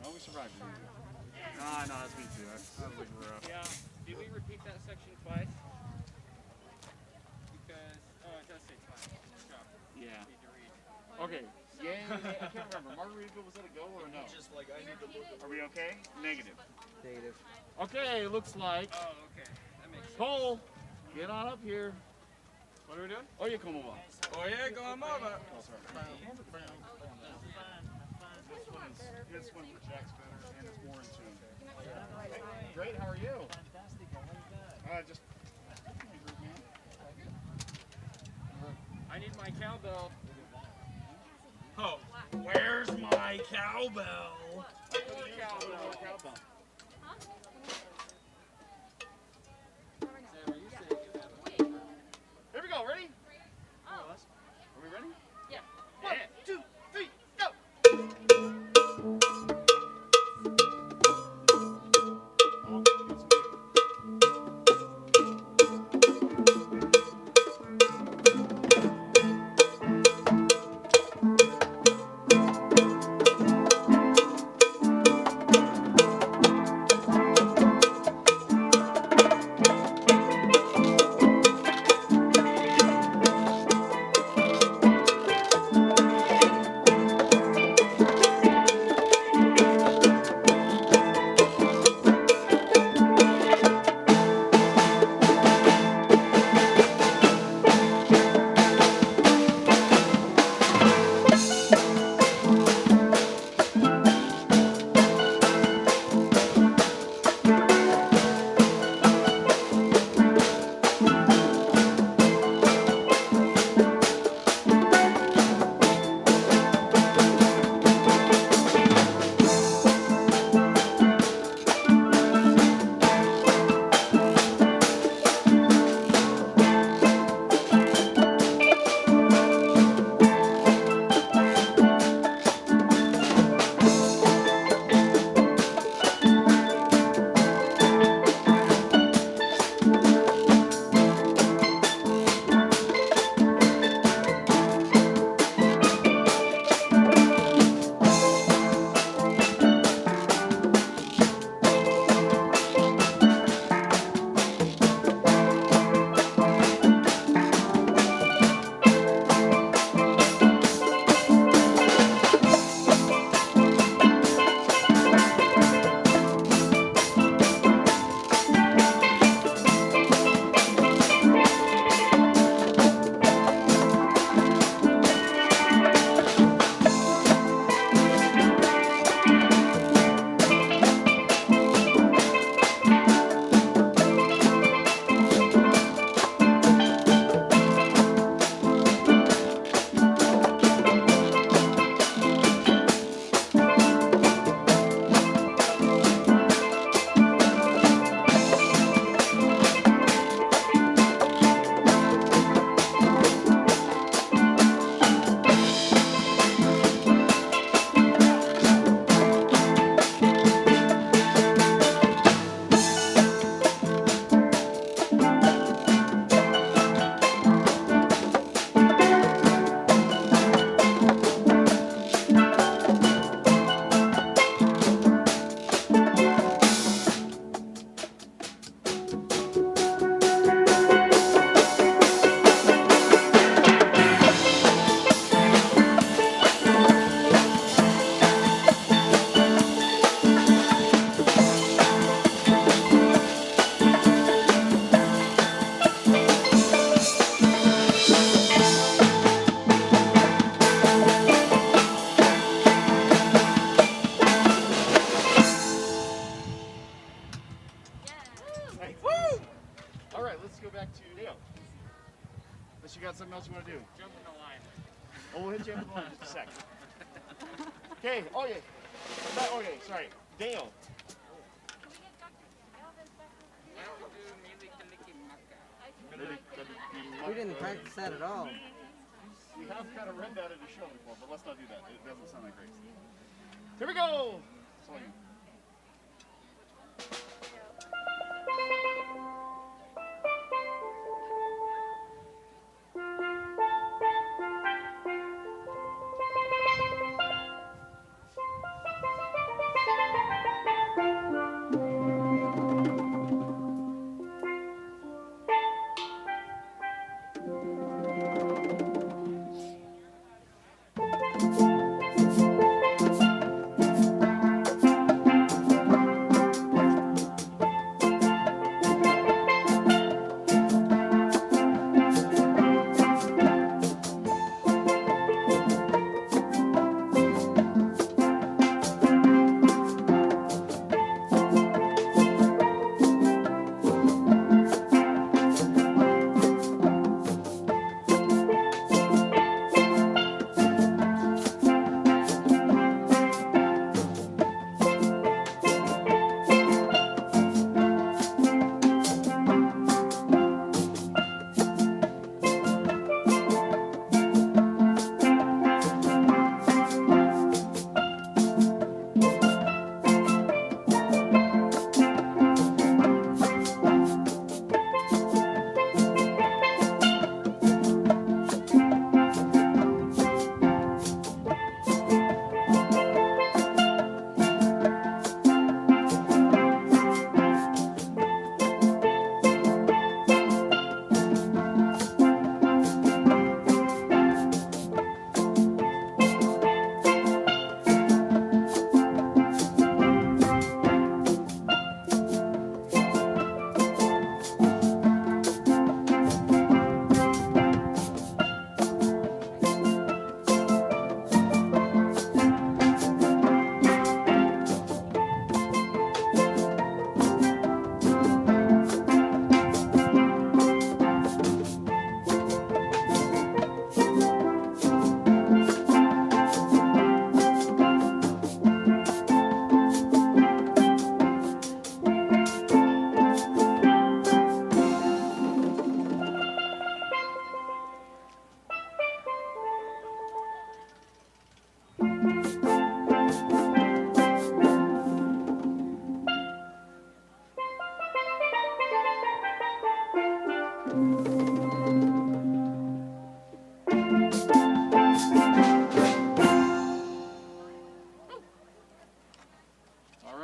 Oh, we survived. Nah, no, that's me too. That was like rough. Yeah. Did we repeat that section twice? Because, oh, it does say twice. Good job. Yeah. Need to read. Okay. Yay. I can't remember. Margarita, was that a go or no? Just like I need to look. Are we okay? Negative. Negative. Okay, looks like. Oh, okay. That makes sense. Cole, get on up here. What are we doing? Oh, you come over. Oh yeah, go on over. Oh, sorry. This one projects better and it's more in tune. Hey, great, how are you? Fantastic. Just. I need my cowbell. Oh, where's my cowbell? Cowbell. Here we go, ready? Oh. Are we ready? Yeah. 1, 2, 3, go! Unless you got something else you want to do. Jump in the line. Oh, we'll hit you up in the line in just a sec. Okay, oh yeah. Oh yeah, sorry. Dale. We didn't practice that at all. We have kind of read that in a show before, but let's not do that. It doesn't sound like grace. Here we go! So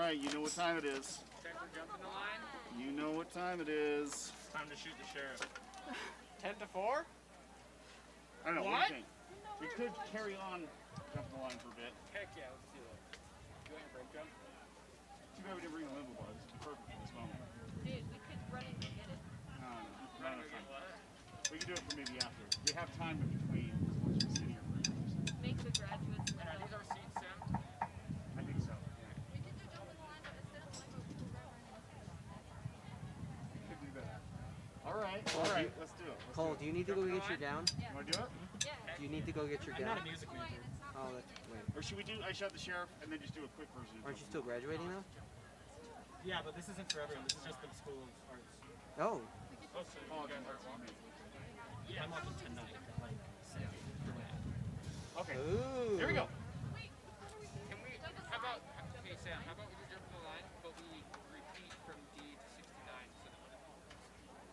right, you know what time it is. Check for jumping the line. You know what time it is. Time to shoot the sheriff. 10 to 4? I don't know. What What? do you think? We could carry on jumping the line for a bit. Heck yeah, let's do that. You want your break jump? Too bad we didn't bring the limbo bar. This would be perfect for this moment. Dude, we could run and go get it. No. Run Not and enough go get time. what? We can do it for maybe after. We have time in between. Once we sit here for hours. Make the graduates And are these limbo. our seats, Sam? I think so. Yeah. We could do jump in the line, but instead of limbo, we could run. We could do that. All right. All right. Let's do it. Let's Cole, do do you need to go get your down? it. You want to do it? Yeah. Do you need to go get your I'm down? not a music major. Oh, that's wait. Or should we do I shot the sheriff and then just do a quick version? of Aren't you jumping still graduating though? Yeah, but this isn't for everyone. This is just for the School of Arts. Oh. Oh, so Oh, you guys that's are me. Yeah, I'm walking tonight at like 7 for that. Okay. Ooh. Here we go. Can we, how about, hey Sam, how about we do jump in the line, but we repeat from D to 69 so that when it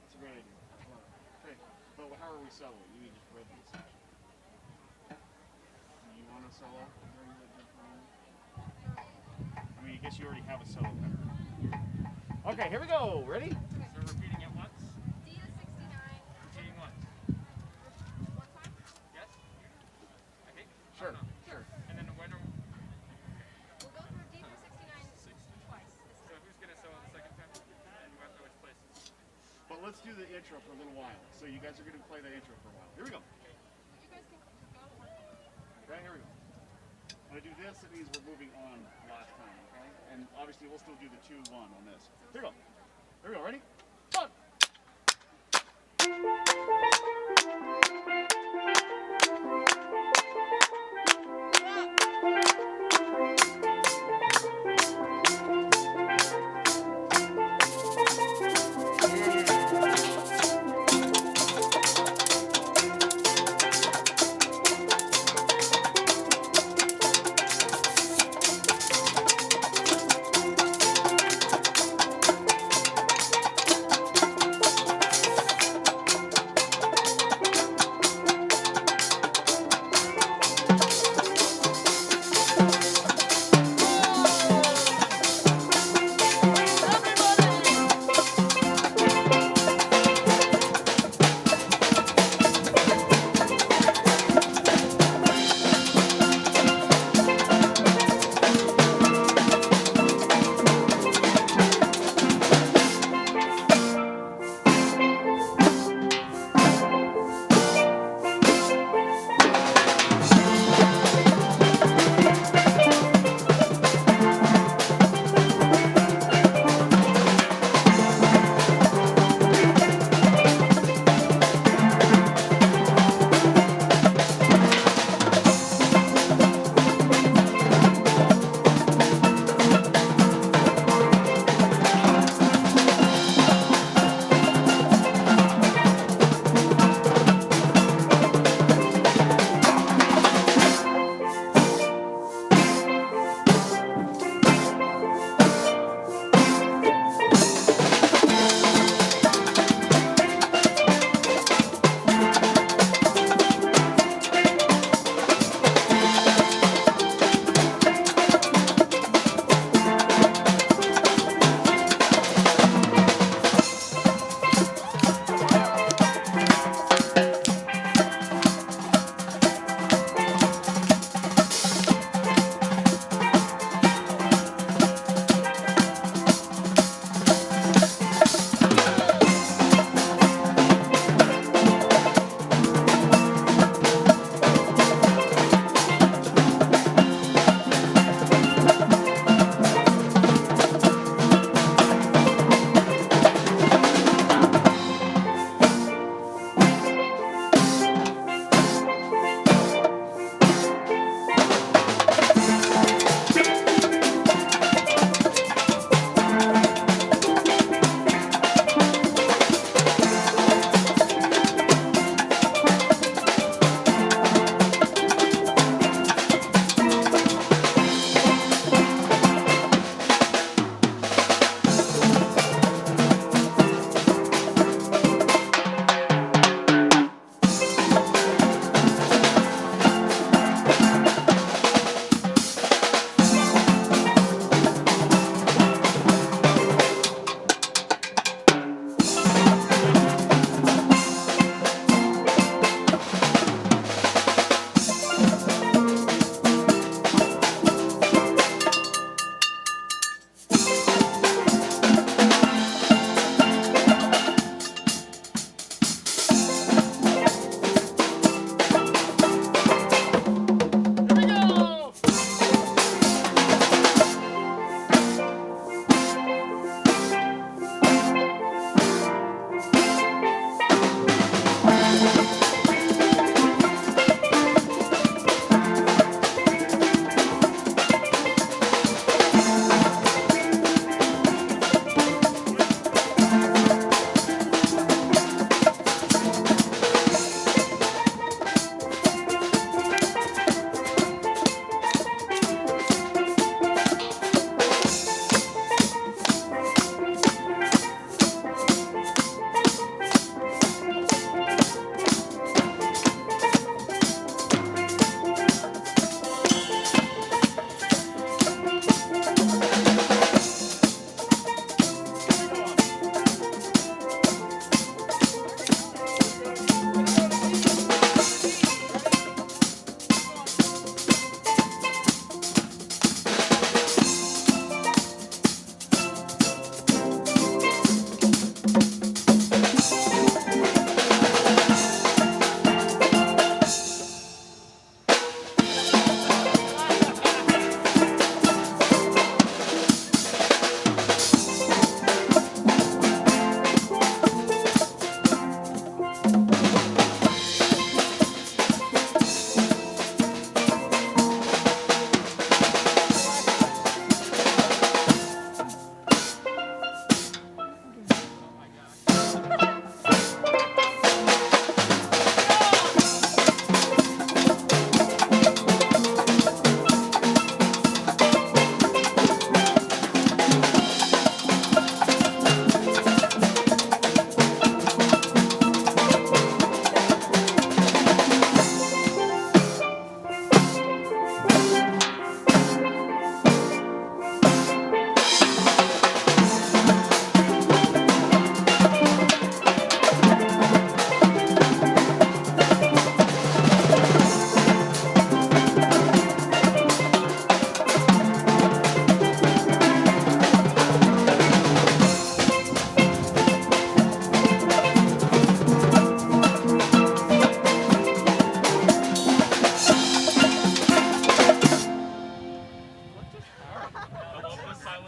That's a great idea. Okay. But how are we soloing? You need to spread these. Do you want to solo during the jump line? I mean, I guess you already have a solo better. Okay, here we go. Ready? So repeating it once? D to 69. Repeating once? One time? Yes? I think? Sure. I don't know. Sure. And then when are, We'll go through D through 69 twice. so who's going to solo the second time? And we have to which places? But let's do the intro for a little while. So you guys are going to play the intro for a while. Here we go. You guys can go. Okay, here we go. When I do this, it means we're moving on last time, okay? And obviously we'll still do the 2-1 on this. Here we go. Here we go. Ready? One.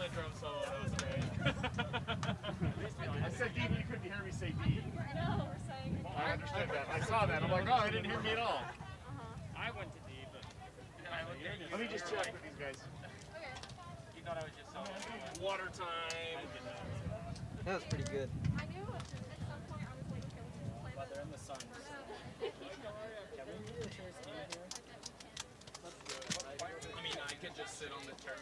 that drum solo. That was great. I said D, but you couldn't hear me say D. No, we're saying. Well, I understood that. I saw that. I'm like, oh, they didn't hear me at all. I went to D, but I looked at you. Let me just check with these guys. Okay. You thought I was just water time. That was pretty good. I knew at some point I was like, okay, let's play But they're in the sun. Can we move the chairs here? I mean, I could just sit on the turf.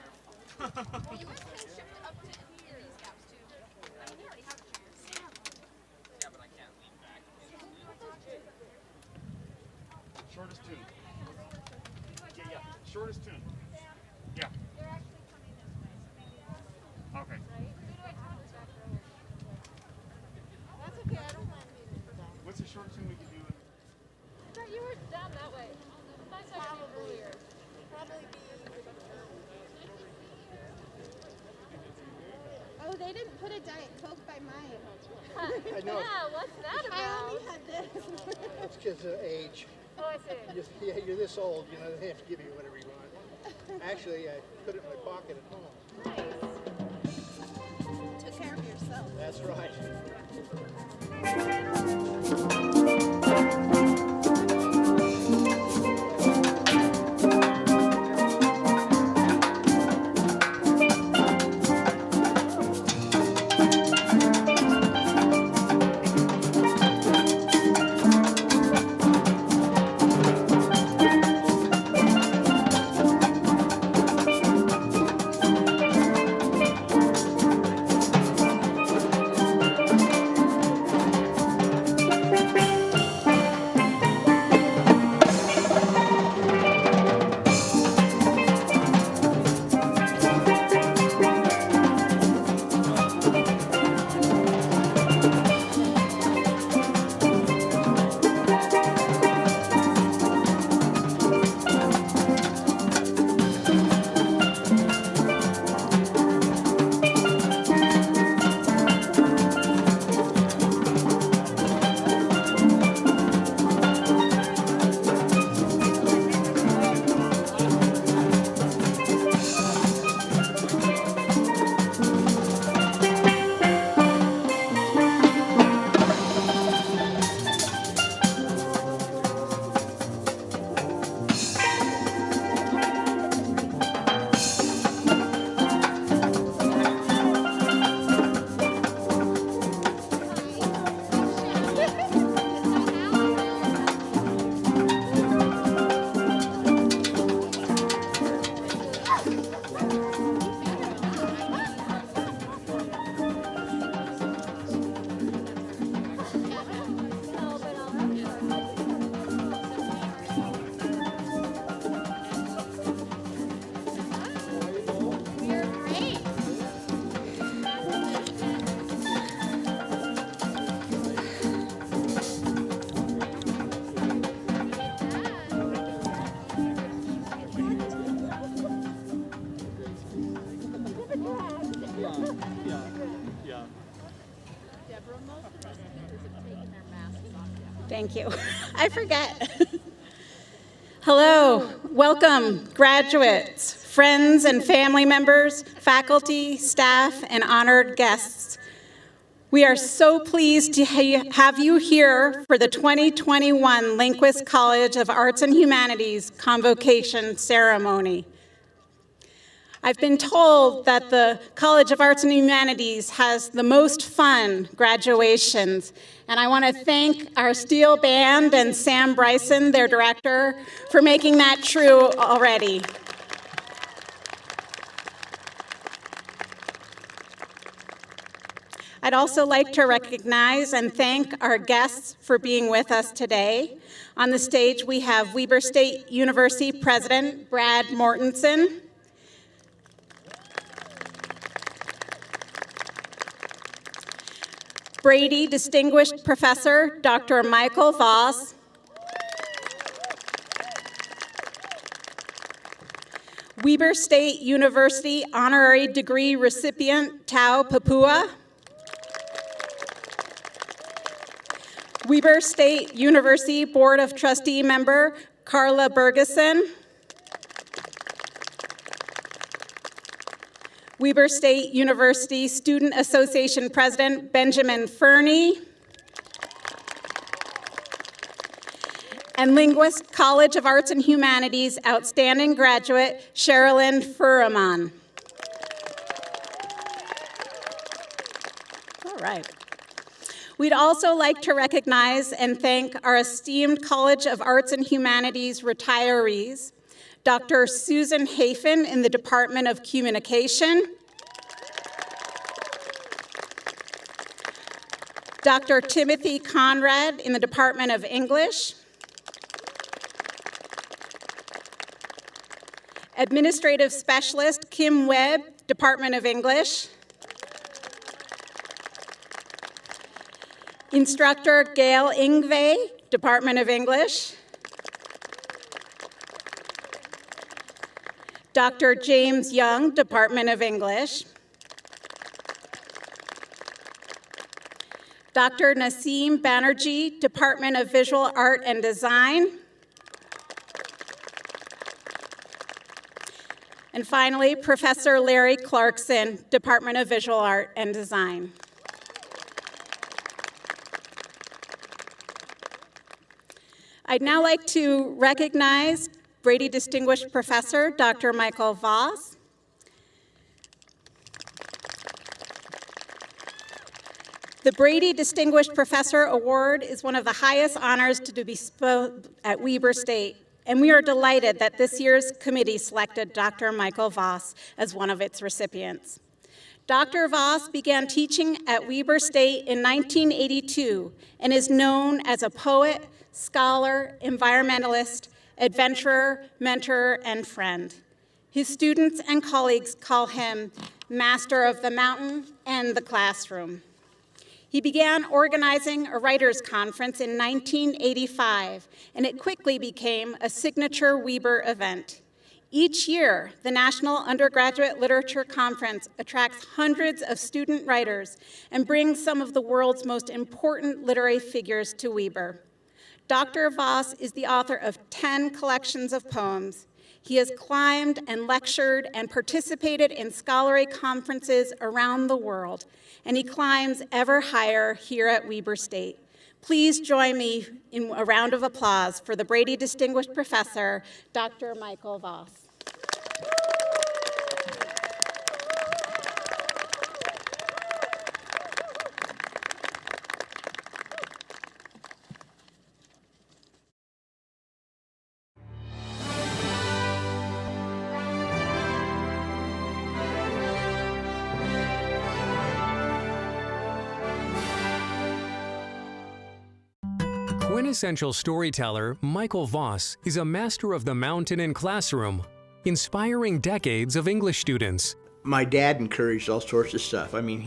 Well, you would say shift up to here, these gaps too. I mean, you already have chairs. Yeah, but I can't lean back. Shortest tune. Yeah. Shortest tune. Yeah. They're actually coming this way, so maybe that's Okay. right. Who do I talk to back row? That's okay, I don't mind moving for that. What's the shortest tune we can do? I thought you were down that way. I thought I was earlier. Probably be. Oh, they didn't put a Diet Coke by mine. I know. Yeah, what's that I about? only had this. It's because of age. Oh, I see. You're this old, you know, they have to give you whatever you want. Actually, I put it in my pocket at home. Nice. Took care of yourself. That's right. Thank you. I forget. Hello, welcome, graduates, friends and family members, faculty, staff, and honored guests. We are so pleased to have you here for the 2021 Lindquist College of Arts and Humanities Convocation ceremony. I've been told that the College of Arts and Humanities has the most fun graduations, and I want to thank our steel band and Sam Bryson, their director, for making that true already. I'd also like to recognize and thank our guests for being with us today. On the stage, we have Weber State University President Brad Mortensen, Brady Distinguished Professor Dr. Michael Voss, Weber State University Honorary Degree recipient Tau Papua, Weber State University Board of Trustee member Carla Bergeson, Weber State University Student Association President Benjamin Fernie, and Lindquist College of Arts and Humanities outstanding graduate Sherilyn Furman. All right. We'd also like to recognize and thank our esteemed College of Arts and Humanities retirees, Dr. Susan Hafen in the Department of Communication, Dr. Timothy Conrad in the Department of English, Administrative Specialist Kim Webb, Department of English, Instructor Gail Ingve, Department of English, Dr. James Young, Department of English, Dr. Naseem Banerjee, Department of Visual Art and Design, and finally, Professor Larry Clarkson, Department of Visual Art and Design. I'd now like to recognize Brady Distinguished Professor, Dr. Michael Voss. The Brady Distinguished Professor Award is one of the highest honors to be bestowed at Weber State, and we are delighted that this year's committee selected Dr. Michael Voss as one of its recipients. Dr. Voss began teaching at Weber State in 1982 and is known as a poet, scholar, environmentalist, adventurer, mentor, and friend. His students and colleagues call him Master of the Mountain and the Classroom. He began organizing a writers' conference in 1985, and it quickly became a signature Weber event. Each year, the National Undergraduate Literature Conference attracts hundreds of student writers and brings some of the world's most important literary figures to Weber. Dr. Voss is the author of 10 collections of poems. He has climbed and lectured and participated in scholarly conferences around the world, and he climbs ever higher here at Weber State. Please join me in a round of applause for the Brady Distinguished Professor, Dr. Michael Voss. Quintessential storyteller Michael Voss is a master of the mountain and classroom, inspiring decades of English students. My dad encouraged all sorts of stuff. I mean,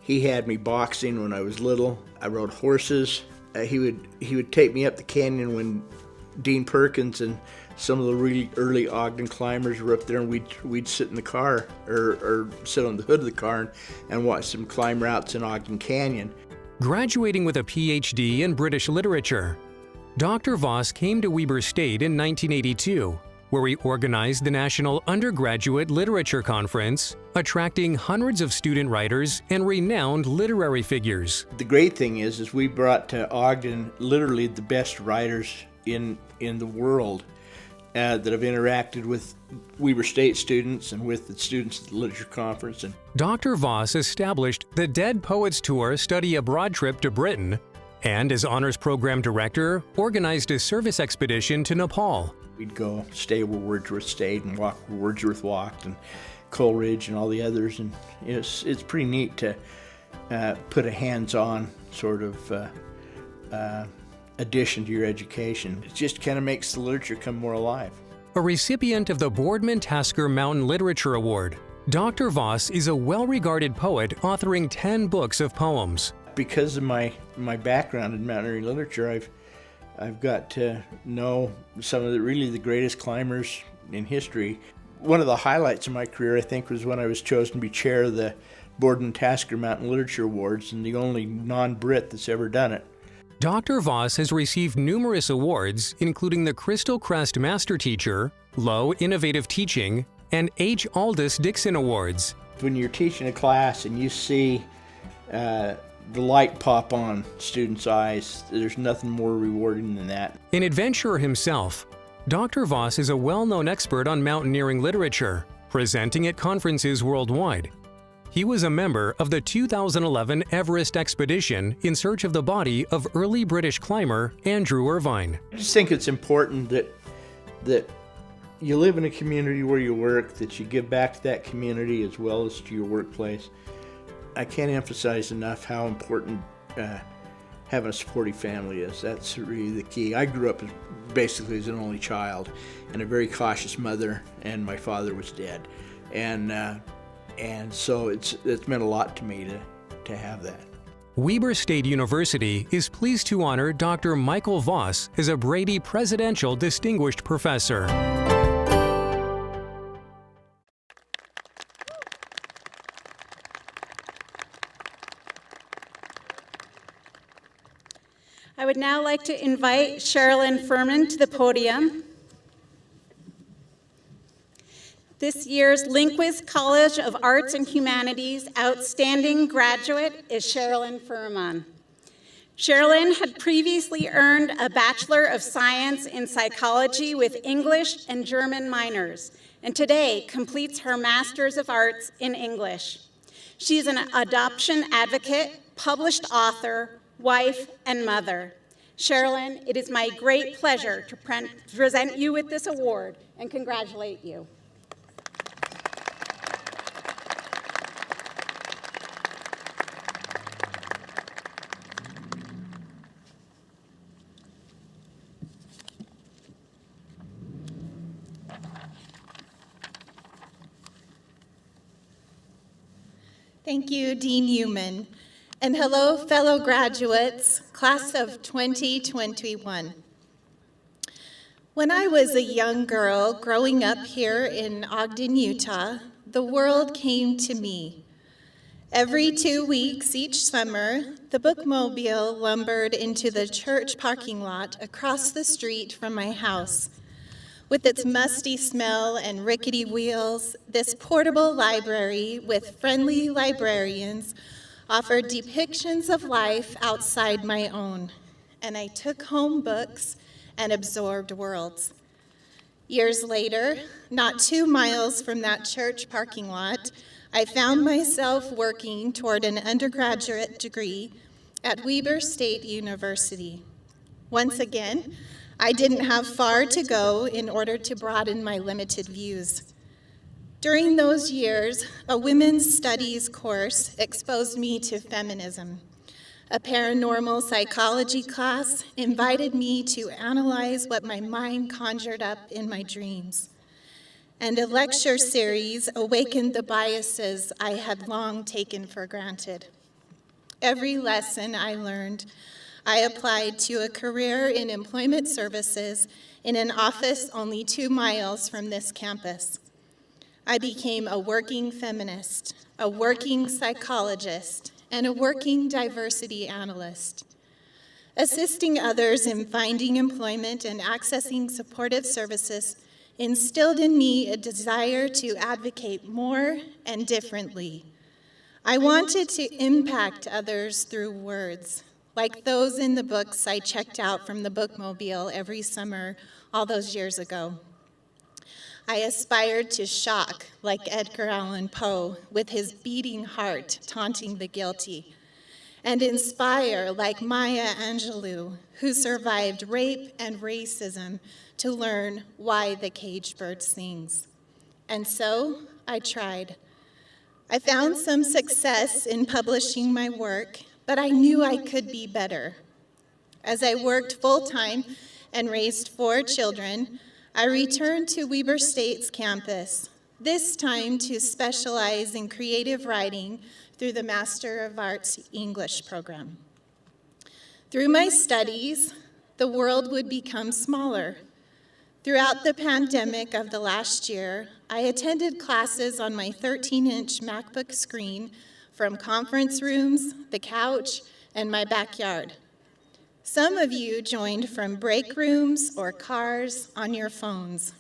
he had me boxing when I was little. I rode horses. He would take me up the canyon when Dean Perkins and some of the really early Ogden climbers were up there, and we'd sit in the car or sit on the hood of the car and watch some climb routes in Ogden Canyon. Graduating with a PhD in British literature, Dr. Voss came to Weber State in 1982, where he organized the National Undergraduate Literature Conference, attracting hundreds of student writers and renowned literary figures. The great thing is we brought to Ogden literally the best writers in the world that have interacted with Weber State students and with the students at the Literature Conference. And Dr. Voss established the Dead Poets Tour study abroad trip to Britain, and as honors program director, organized a service expedition to Nepal. We'd go stay where Wordsworth stayed and walk where Wordsworth walked, and Coleridge and all the others, and it's pretty neat to put a hands-on sort of addition to your education. It just kind of makes the literature come more alive. A recipient of the Boardman-Tasker Mountain Literature Award, Dr. Voss is a well-regarded poet authoring 10 books of poems. Because of my background in mountaineering literature, I've got to know some of the greatest climbers in history. One of the highlights of my career, I think, was when I was chosen to be chair of the Boardman-Tasker Mountain Literature Awards, and the only non-Brit that's ever done it. Dr. Voss has received numerous awards, including the Crystal Crest Master Teacher, Lowe Innovative Teaching, and H. Aldous Dixon Awards. when you're teaching a class and you see the light pop on students' eyes, there's nothing more rewarding than that. An adventurer himself, Dr. Voss is a well-known expert on mountaineering literature, presenting at conferences worldwide. He was a member of the 2011 Everest expedition in search of the body of early British climber Andrew Irvine. I just think it's important that you live in a community where you work, that you give back to that community as well as to your workplace. I can't emphasize enough how important having a supportive family is. That's really the key. I grew up basically as an only child and a very cautious mother, and my father was dead. And so it's meant a lot to me to have that. Weber State University is pleased to honor Dr. Michael Voss as a Brady Presidential Distinguished Professor. I would now like to invite Sherilyn Furman to the podium. This year's Lindquist College of Arts and Humanities outstanding graduate is Sherilyn Furman. Sherilyn had previously earned a Bachelor of Science in Psychology with English and German minors, and today completes her Master's of Arts in English. She's an adoption advocate, published author, wife, and mother. Sherilyn, it is my great pleasure to present you with this award and congratulate you. Thank you, Dean Newman. And hello, fellow graduates, class of 2021. When I was a young girl growing up here in Ogden, Utah, the world came to me. Every 2 weeks each summer, the bookmobile lumbered into the church parking lot across the street from my house. With its musty smell and rickety wheels, this portable library with friendly librarians offered depictions of life outside my own, and I took home books and absorbed worlds. Years later, not 2 miles from that church parking lot, I found myself working toward an undergraduate degree at Weber State University. Once again, I didn't have far to go in order to broaden my limited views. During those years, a women's studies course exposed me to feminism. A paranormal psychology class invited me to analyze what my mind conjured up in my dreams. And a lecture series awakened the biases I had long taken for granted. Every lesson I learned, I applied to a career in employment services in an office only 2 miles from this campus. I became a working feminist, a working psychologist, and a working diversity analyst. Assisting others in finding employment and accessing supportive services instilled in me a desire to advocate more and differently. I wanted to impact others through words, like those in the books I checked out from the bookmobile every summer all those years ago. I aspired to shock like Edgar Allan Poe, with his beating heart taunting the guilty, and inspire like Maya Angelou, who survived rape and racism to learn why the caged bird sings. And so I tried. I found some success in publishing my work, but I knew I could be better. As I worked full-time and raised 4 children, I returned to Weber State's campus, this time to specialize in creative writing through the Master of Arts English program. Through my studies, the world would become smaller. Throughout the pandemic of the last year, I attended classes on my 13-inch MacBook screen from conference rooms, the couch, and my backyard. Some of you joined from break rooms or cars on your phones.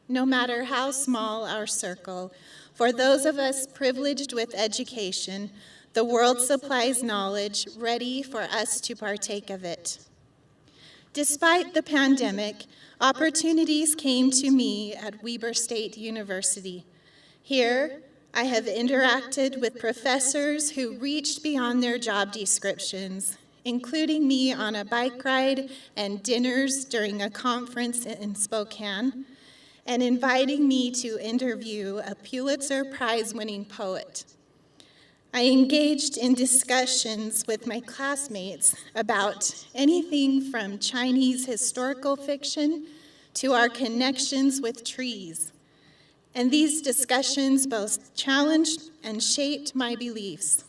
No matter how small our circle, For those of us privileged with education, the world supplies knowledge ready for us to partake of it. Despite the pandemic, opportunities came to me at Weber State University. Here, I have interacted with professors who reached beyond their job descriptions, including me on a bike ride and dinners during a conference in Spokane, and inviting me to interview a Pulitzer Prize-winning poet. I engaged in discussions with my classmates about anything from Chinese historical fiction to our connections with trees. And these discussions both challenged and shaped my beliefs.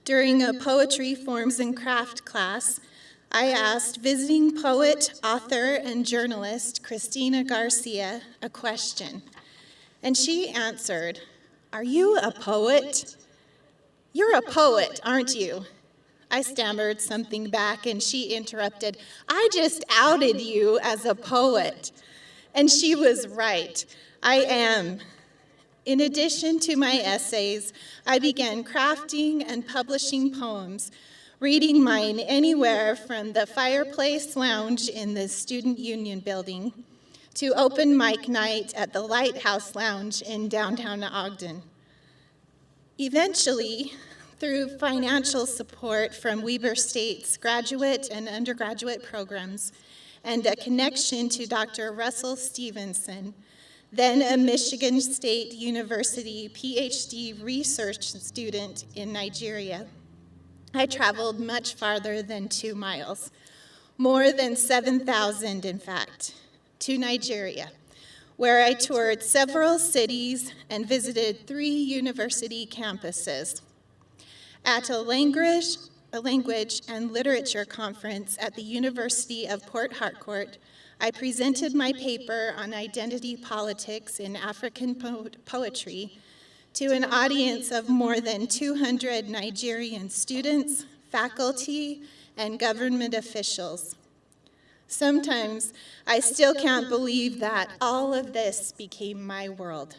During a poetry forms and craft class, I asked visiting poet, author, and journalist Christina Garcia a question, and she answered, "Are you a poet?" "You're a poet, aren't you?" I stammered something back, and she interrupted, "I just outed you as a poet." And she was right. I am. In addition to my essays, I began crafting and publishing poems, reading mine anywhere from the fireplace lounge in the Student Union building to open mic night at the Lighthouse Lounge in downtown Ogden. Eventually, through financial support from Weber State's graduate and undergraduate programs and a connection to Dr. Russell Stevenson, then a Michigan State University PhD research student in Nigeria, I traveled much farther than 2 miles, more than 7,000 in fact, to Nigeria, where I toured several cities and visited 3 university campuses. At a language and literature conference at the University of Port Harcourt, I presented my paper on identity politics in African poetry to an audience of more than 200 Nigerian students, faculty, and government officials. Sometimes I still can't believe that all of this became my world.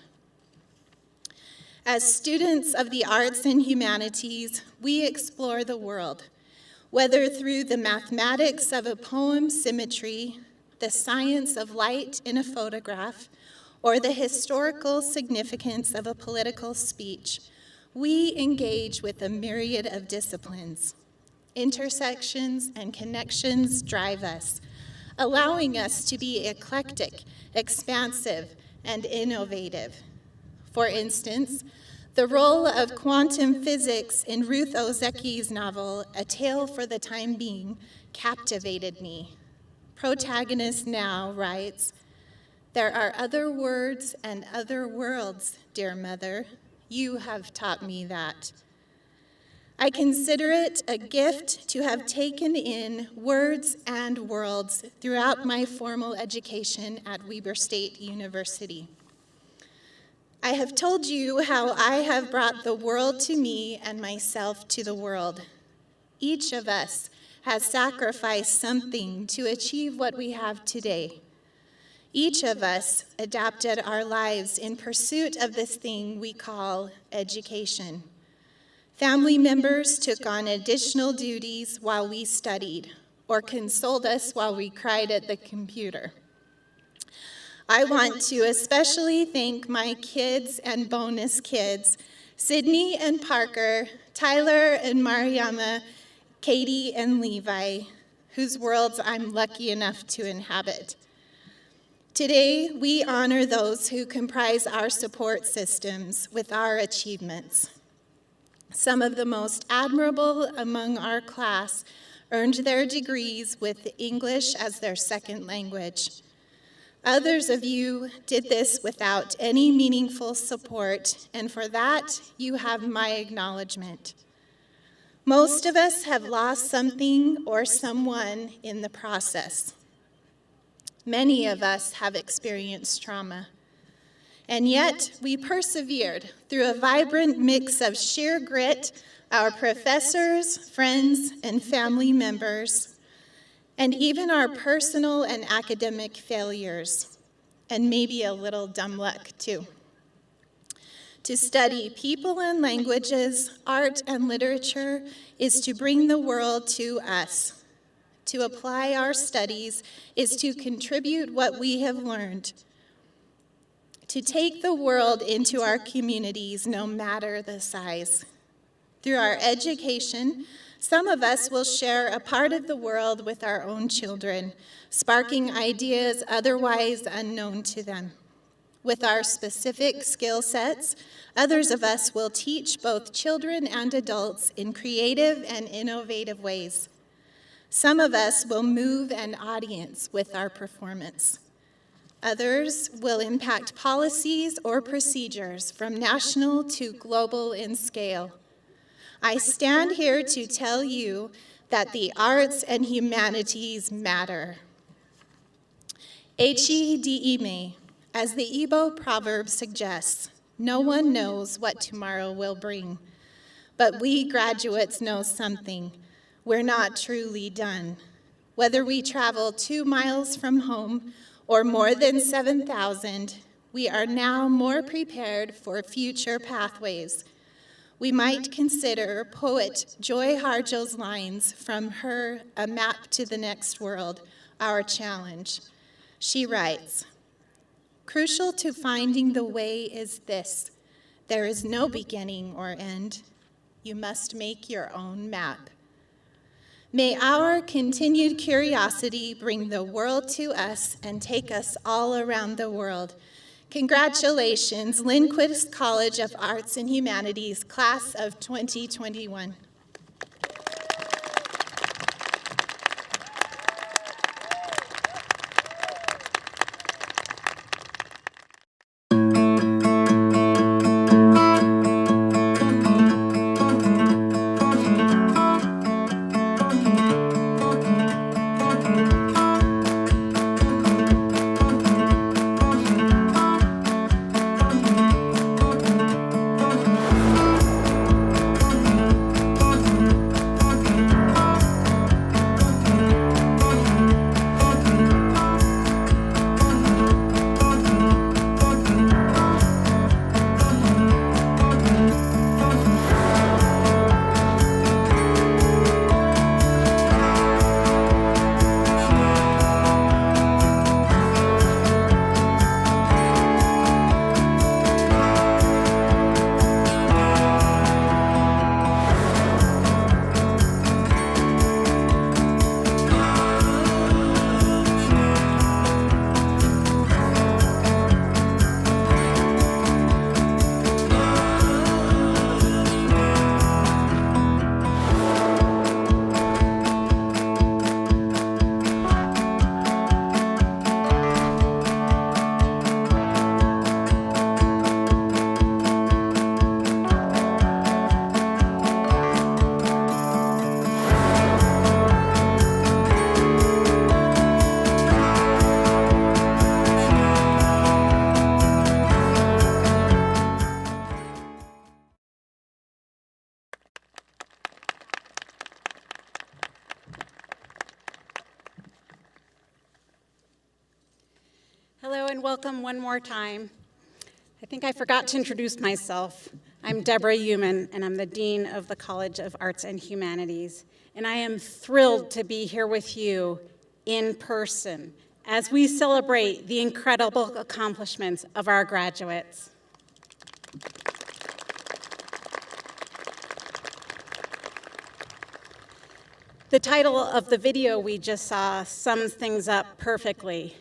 As students of the arts and humanities, we explore the world, whether through the mathematics of a poem's symmetry, the science of light in a photograph, or the historical significance of a political speech. We engage with a myriad of disciplines. Intersections and connections drive us, allowing us to be eclectic, expansive, and innovative. For instance, the role of quantum physics in Ruth Ozeki's novel, A Tale for the Time Being, captivated me. Protagonist Now writes, "There are other words and other worlds, dear mother. You have taught me that." I consider it a gift to have taken in words and worlds throughout my formal education at Weber State University. I have told you how I have brought the world to me and myself to the world. Each of us has sacrificed something to achieve what we have today. Each of us adapted our lives in pursuit of this thing we call education. Family members took on additional duties while we studied, or consoled us while we cried at the computer. I want to especially thank my kids and bonus kids, Sydney and Parker, Tyler and Mariama, Katie and Levi, whose worlds I'm lucky enough to inhabit. Today, we honor those who comprise our support systems with our achievements. Some of the most admirable among our class earned their degrees with English as their second language. Others of you did this without any meaningful support, and for that, you have my acknowledgement. Most of us have lost something or someone in the process. Many of us have experienced trauma. And yet, we persevered through a vibrant mix of sheer grit, our professors, friends, and family members, and even our personal and academic failures, and maybe a little dumb luck, too. To study people and languages, art and literature is to bring the world to us. To apply our studies is to contribute what we have learned. To take the world into our communities, no matter the size. Through our education, some of us will share a part of the world with our own children, sparking ideas otherwise unknown to them. With our specific skill sets, others of us will teach both children and adults in creative and innovative ways. Some of us will move an audience with our performance. Others will impact policies or procedures from national to global in scale. I stand here to tell you that the arts and humanities matter. H-E-D-E-M-E, as the Igbo proverb suggests, no one knows what tomorrow will bring. But we graduates know something. We're not truly done. Whether we travel 2 miles from home or more than 7,000, we are now more prepared for future pathways. We might consider poet Joy Harjo's lines from her A Map to the Next World, our challenge. She writes, "Crucial to finding the way is this: there is no beginning or end. You must make your own map." May our continued curiosity bring the world to us and take us all around the world. Congratulations, Lindquist College of Arts and Humanities, class of 2021. Hello and welcome one more time. I think I forgot to introduce myself. I'm Deborah Human, and I'm the Dean of the College of Arts and Humanities. And I am thrilled to be here with you in person as we celebrate the incredible accomplishments of our graduates. The title of the video we just saw sums things up perfectly.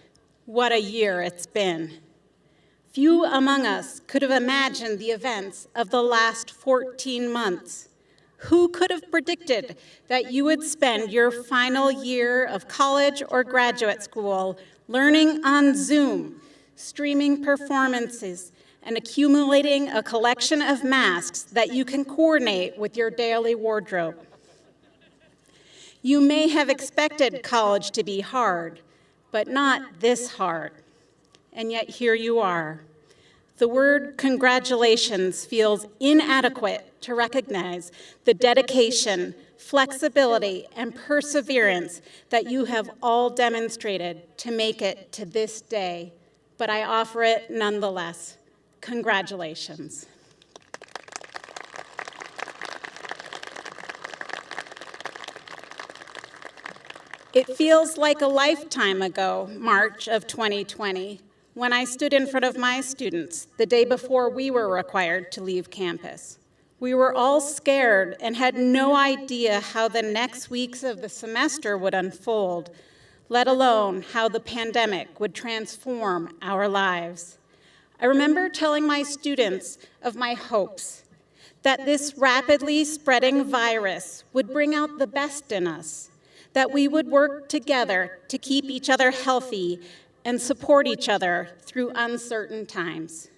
What a year it's been. Few among us could have imagined the events of the last 14 months. Who could have predicted that you would spend your final year of college or graduate school learning on Zoom, streaming performances, and accumulating a collection of masks that you can coordinate with your daily wardrobe? You may have expected college to be hard, but not this hard. And yet here you are. The word congratulations feels inadequate to recognize the dedication, flexibility, and perseverance that you have all demonstrated to make it to this day, but I offer it nonetheless. Congratulations. It feels like a lifetime ago, March of 2020, when I stood in front of my students the day before we were required to leave campus. We were all scared and had no idea how the next weeks of the semester would unfold, let alone how the pandemic would transform our lives. I remember telling my students of my hopes that this rapidly spreading virus would bring out the best in us, that we would work together to keep each other healthy and support each other through uncertain times.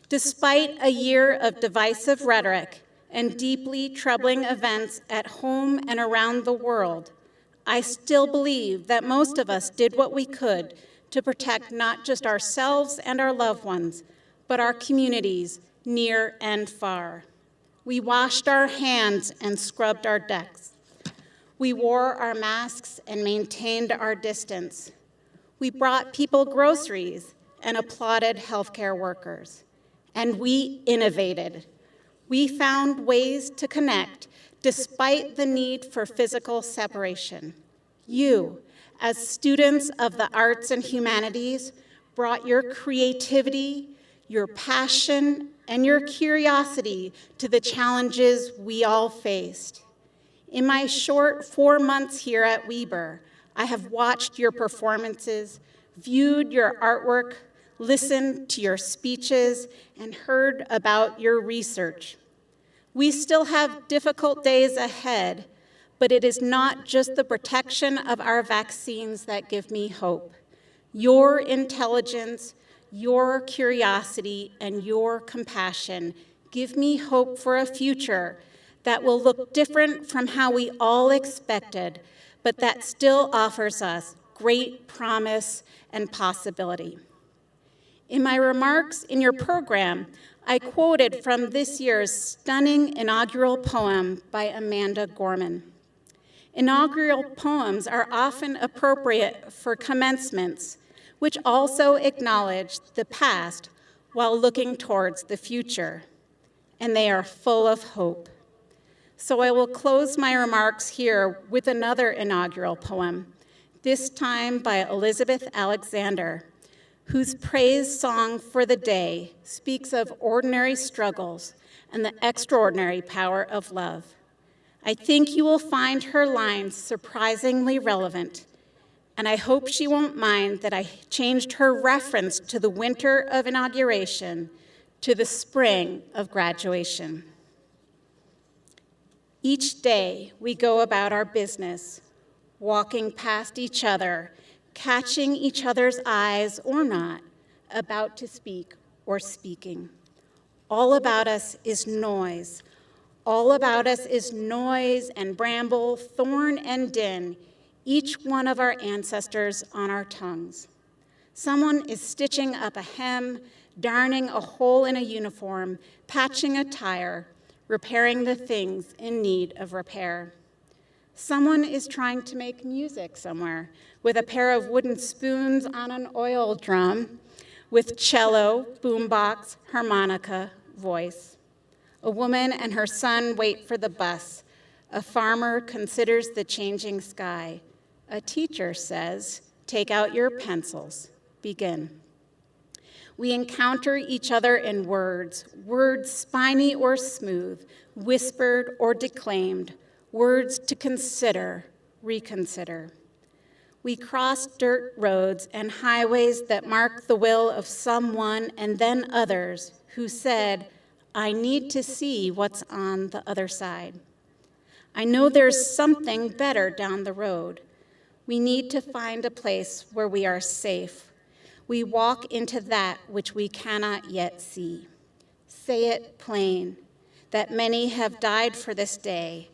Despite a year of divisive rhetoric and deeply troubling events at home and around the world, I still believe that most of us did what we could to protect not just ourselves and our loved ones, but our communities near and far. We washed our hands and scrubbed our decks. We wore our masks and maintained our distance. We brought people groceries and applauded healthcare workers. And we innovated. We found ways to connect despite the need for physical separation. You, as students of the arts and humanities, brought your creativity, your passion, and your curiosity to the challenges we all faced. In my short 4 months here at Weber, I have watched your performances, viewed your artwork, listened to your speeches, and heard about your research. We still have difficult days ahead, but it is not just the protection of our vaccines that give me hope. Your intelligence, your curiosity, and your compassion give me hope for a future that will look different from how we all expected, but that still offers us great promise and possibility. In my remarks in your program, I quoted from this year's stunning inaugural poem by Amanda Gorman. Inaugural poems are often appropriate for commencements, which also acknowledge the past while looking towards the future, and they are full of hope. So I will close my remarks here with another inaugural poem, this time by Elizabeth Alexander, whose praise song for the day speaks of ordinary struggles and the extraordinary power of love. I think you will find her lines surprisingly relevant, and I hope she won't mind that I changed her reference to the winter of inauguration to the spring of graduation. Each day we go about our business, walking past each other, catching each other's eyes or not, about to speak or speaking. All about us is noise. All about us is noise and bramble, thorn and din, each one of our ancestors on our tongues. Someone is stitching up a hem, darning a hole in a uniform, patching a tire, repairing the things in need of repair. Someone is trying to make music somewhere with a pair of wooden spoons on an oil drum, with cello, boombox, harmonica, voice. A woman and her son wait for the bus. A farmer considers the changing sky. A teacher says, "Take out your pencils, begin." We encounter each other in words, words spiny or smooth, whispered or declaimed, words to consider, reconsider. We cross dirt roads and highways that mark the will of someone and then others who said, "I need to see what's on the other side. I know there's something better down the road. We need to find a place where we are safe. We walk into that which we cannot yet see. Say it plain, that many have died for this day.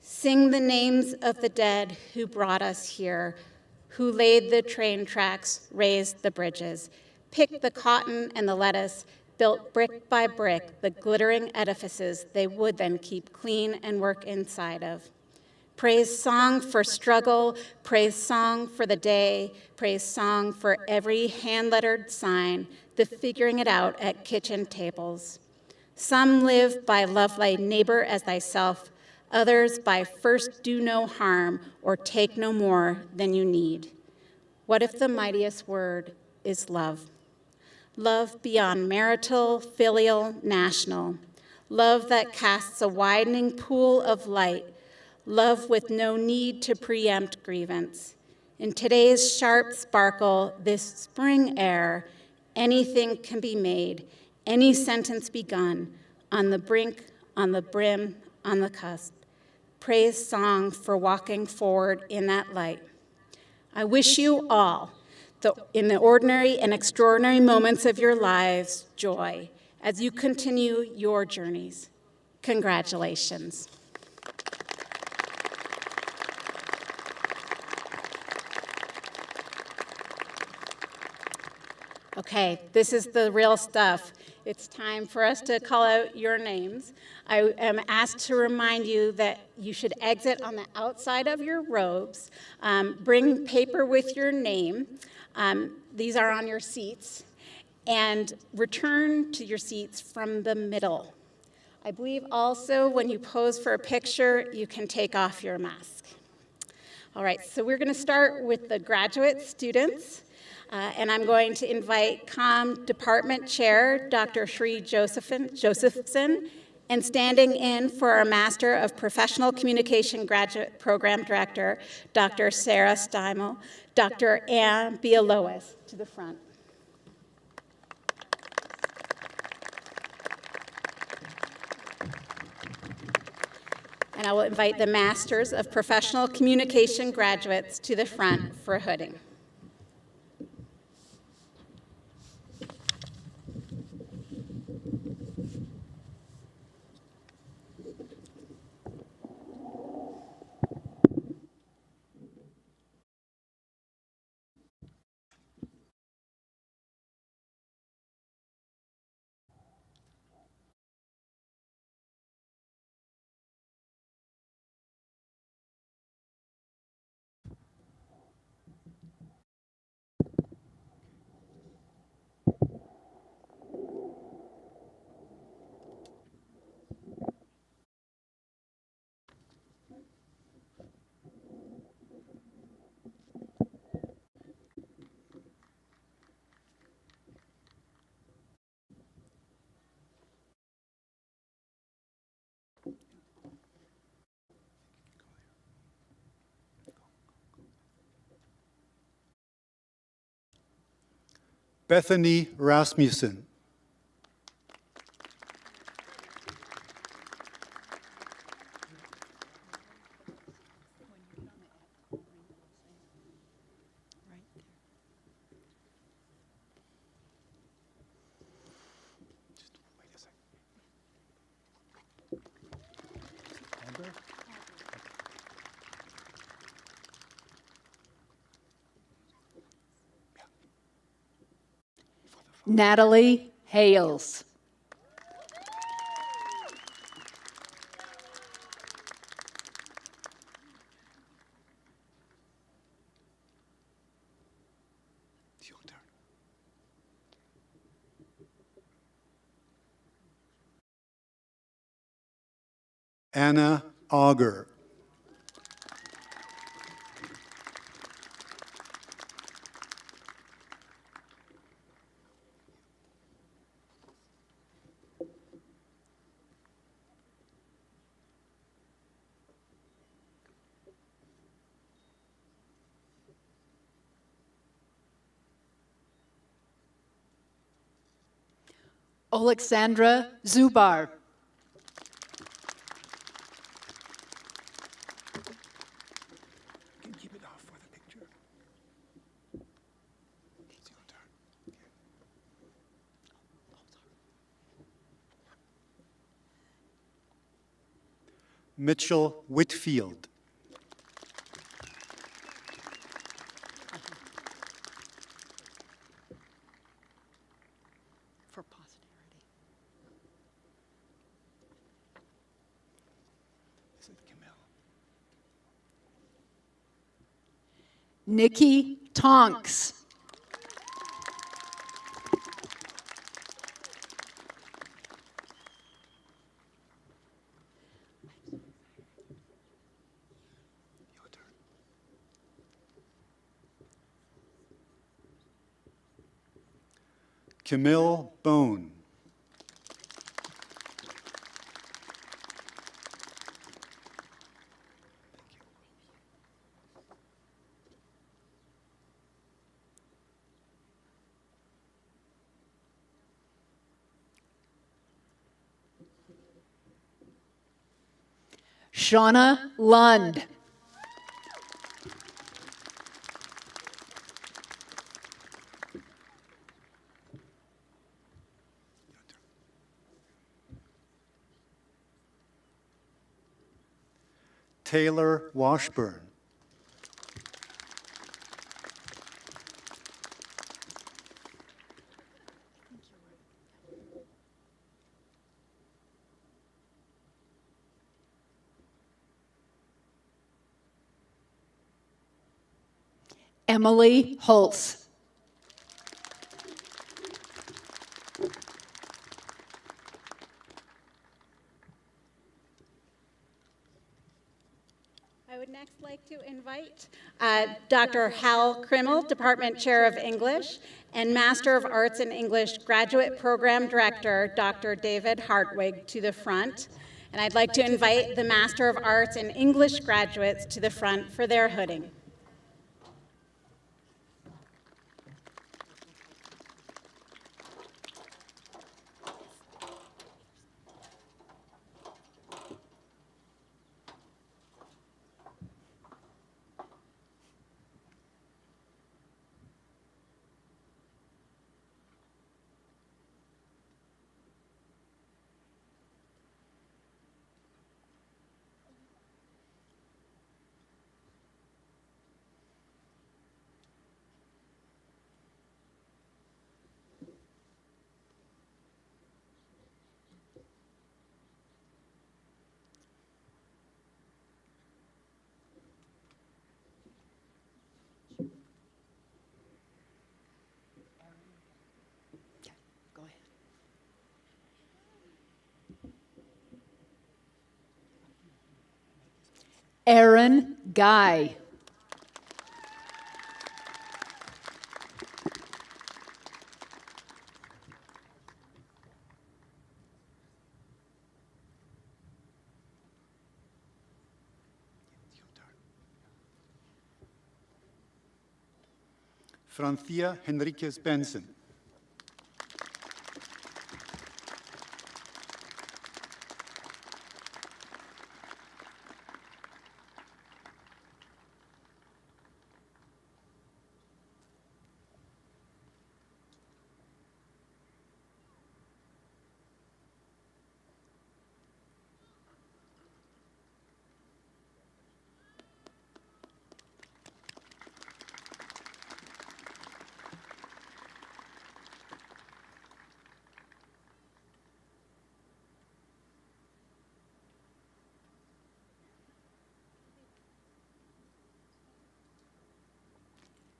Sing the names of the dead who brought us here, who laid the train tracks, raised the bridges, picked the cotton and the lettuce, built brick by brick the glittering edifices they would then keep clean and work inside of. Praise song for struggle, praise song for the day, praise song for every hand-lettered sign, the figuring it out at kitchen tables. Some live by love thy neighbor as thyself, Others by first do no harm or take no more than you need. What if the mightiest word is love? Love beyond marital, filial, national. Love that casts a widening pool of light. Love with no need to preempt grievance. In today's sharp sparkle, this spring air, anything can be made, any sentence begun, on the brink, on the brim, on the cusp. Praise song for walking forward in that light. I wish you all, in the ordinary and extraordinary moments of your lives, joy as you continue your journeys. Congratulations. Okay, this is the real stuff. It's time for us to call out your names. I am asked to remind you that you should exit on the outside of your robes. Bring paper with your name. These are on your seats. And return to your seats from the middle. I believe also when you pose for a picture, you can take off your mask. All right, so we're going to start with the graduate students. And I'm going to invite COM Department Chair, Dr. Sri Josephson, and standing in for our Master of Professional Communication Graduate Program Director, Dr. Sarah Steimel, Dr. Ann Bialois, to the front. And I will invite the Masters of Professional Communication graduates to the front for hooding. Bethany Rasmussen. Natalie Hales. It's your turn. Anna Auger. Alexandra Zubar. You can keep it off for the picture. It's your turn. Mitchell Whitfield. For posterity. This is Camille. Nikki Tonks. Camille Bone. Shauna Lund. Taylor Washburn. Emily Holtz. I would next like to invite Dr. Hal Krimmel, Department Chair of English, and Master of Arts in English Graduate Program Director, Dr. David Hartwig, to the front. And I'd like to invite the Master of Arts in English graduates to the front for their hooding. Go ahead. Aaron Guy. Francia Henriquez Benson.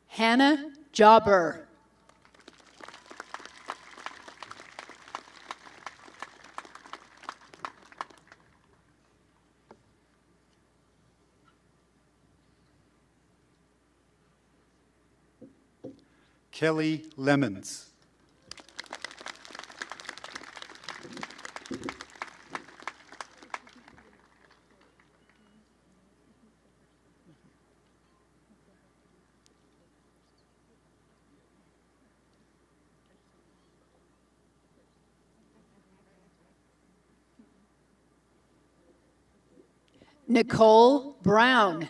Hannah Jobber. Kelly Lemons. Nicole Brown.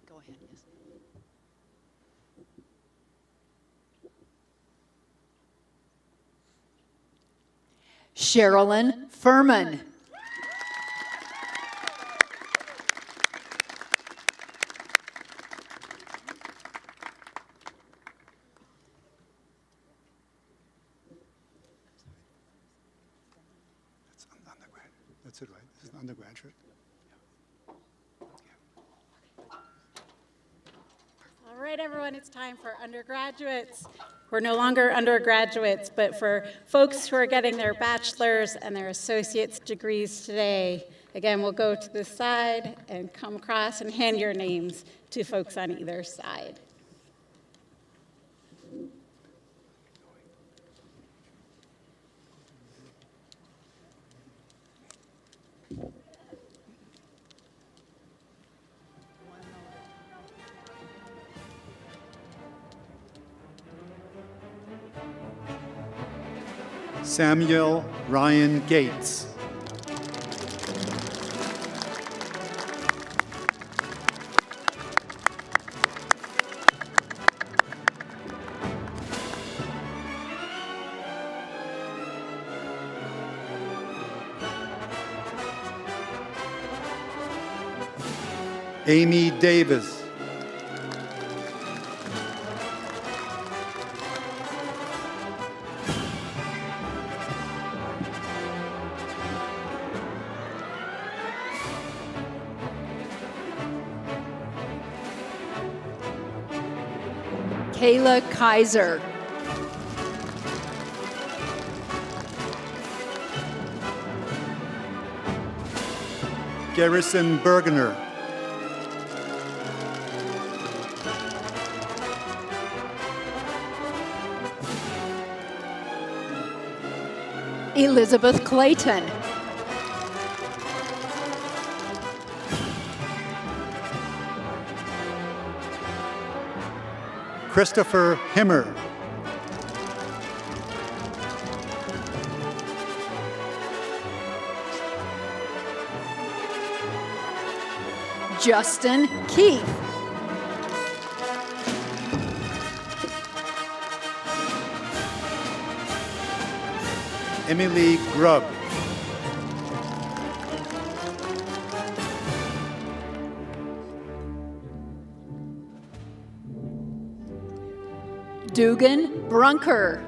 Go ahead, yes. Sherilyn Furman. That's undergrad. That's it, right? This is an undergraduate. All right, everyone, it's time for undergraduates. We're no longer undergraduates, but for folks who are getting their bachelor's and their associate's degrees today. Again, we'll go to the side and come across and hand your names to folks on either side. Samuel Ryan Gates. Amy Davis. Kayla Kaiser. Garrison Bergener. Elizabeth Clayton. Christopher Himmer. Justin Keith. Emily Grubb. Dugan Brunker.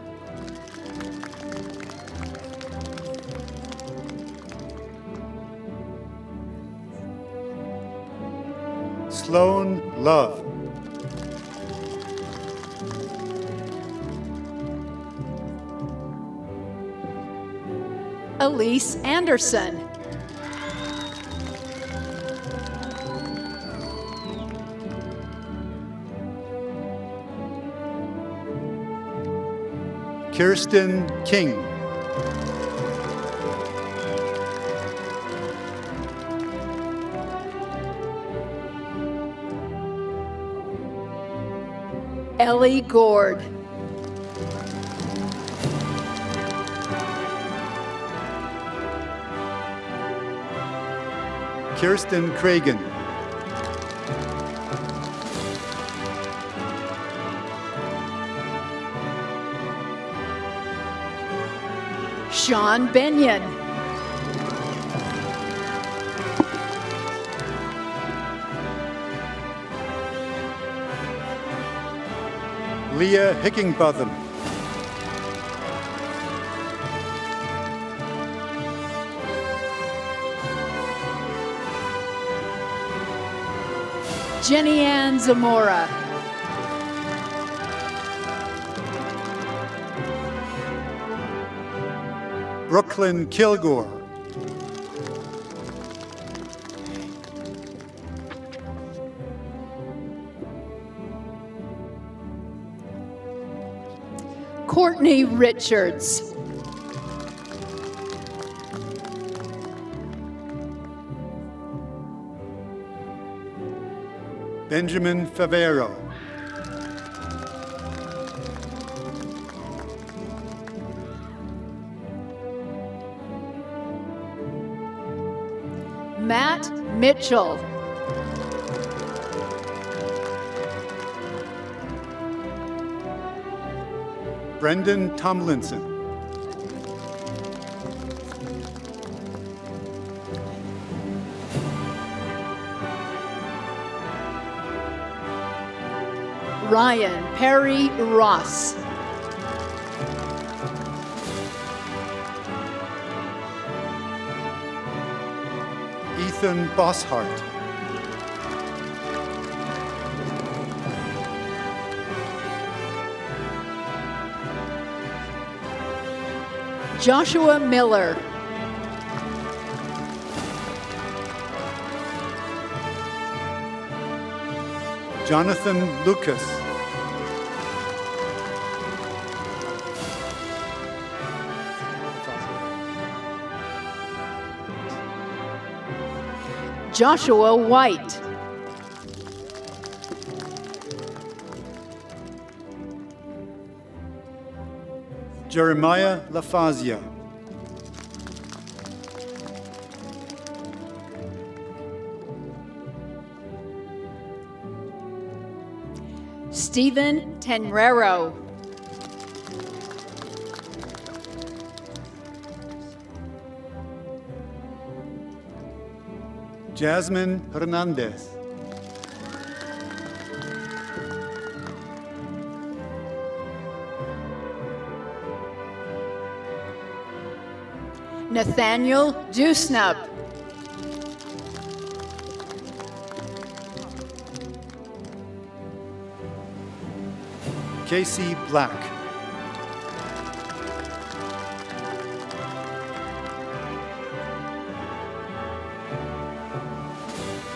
Sloan Love. Elise Anderson. Kirsten King. Ellie Gord. Kirsten Cragen. Sean Benyon. Leah Hickinbotham. Jenny Ann Zamora. Brooklyn Kilgore. Courtney Richards. Benjamin Favero. Matt Mitchell. Brendan Tomlinson. Ryan Perry Ross. Ethan Bosshart. Joshua Miller. Jonathan Lucas. Joshua White. Jeremiah LaFazia. Stephen Tenrero. Jasmine Hernandez. Nathaniel Dusnub. Casey Black.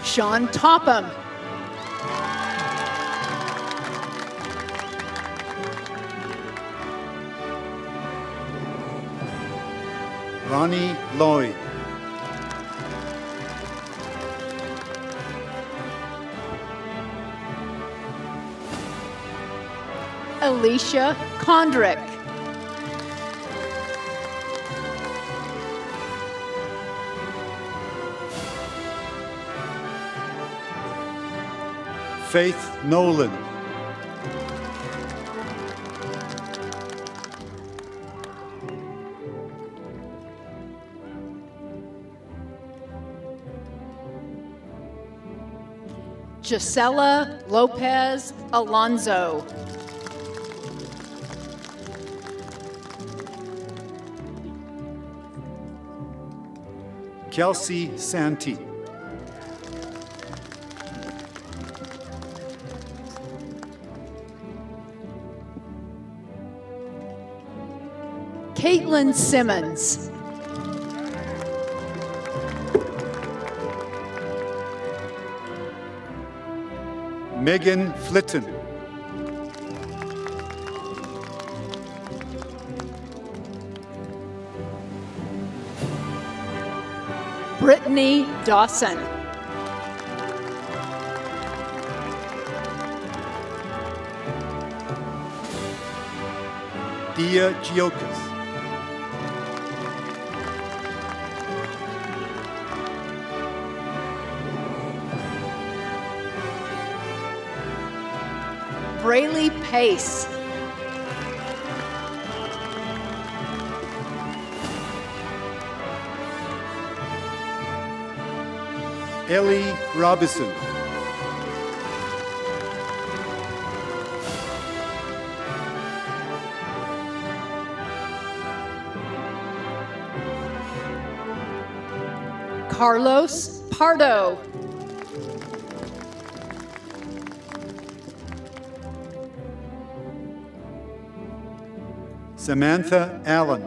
Sean Topham. Ronnie Lloyd. Alicia Condrick. Faith Nolan. Gisela Lopez Alonso. Kelsey Santee. Caitlin Simmons. Megan Flitton. Brittany Dawson. Dia Giokas. Braylee Pace. Ellie Robinson. Carlos Pardo. Samantha Allen.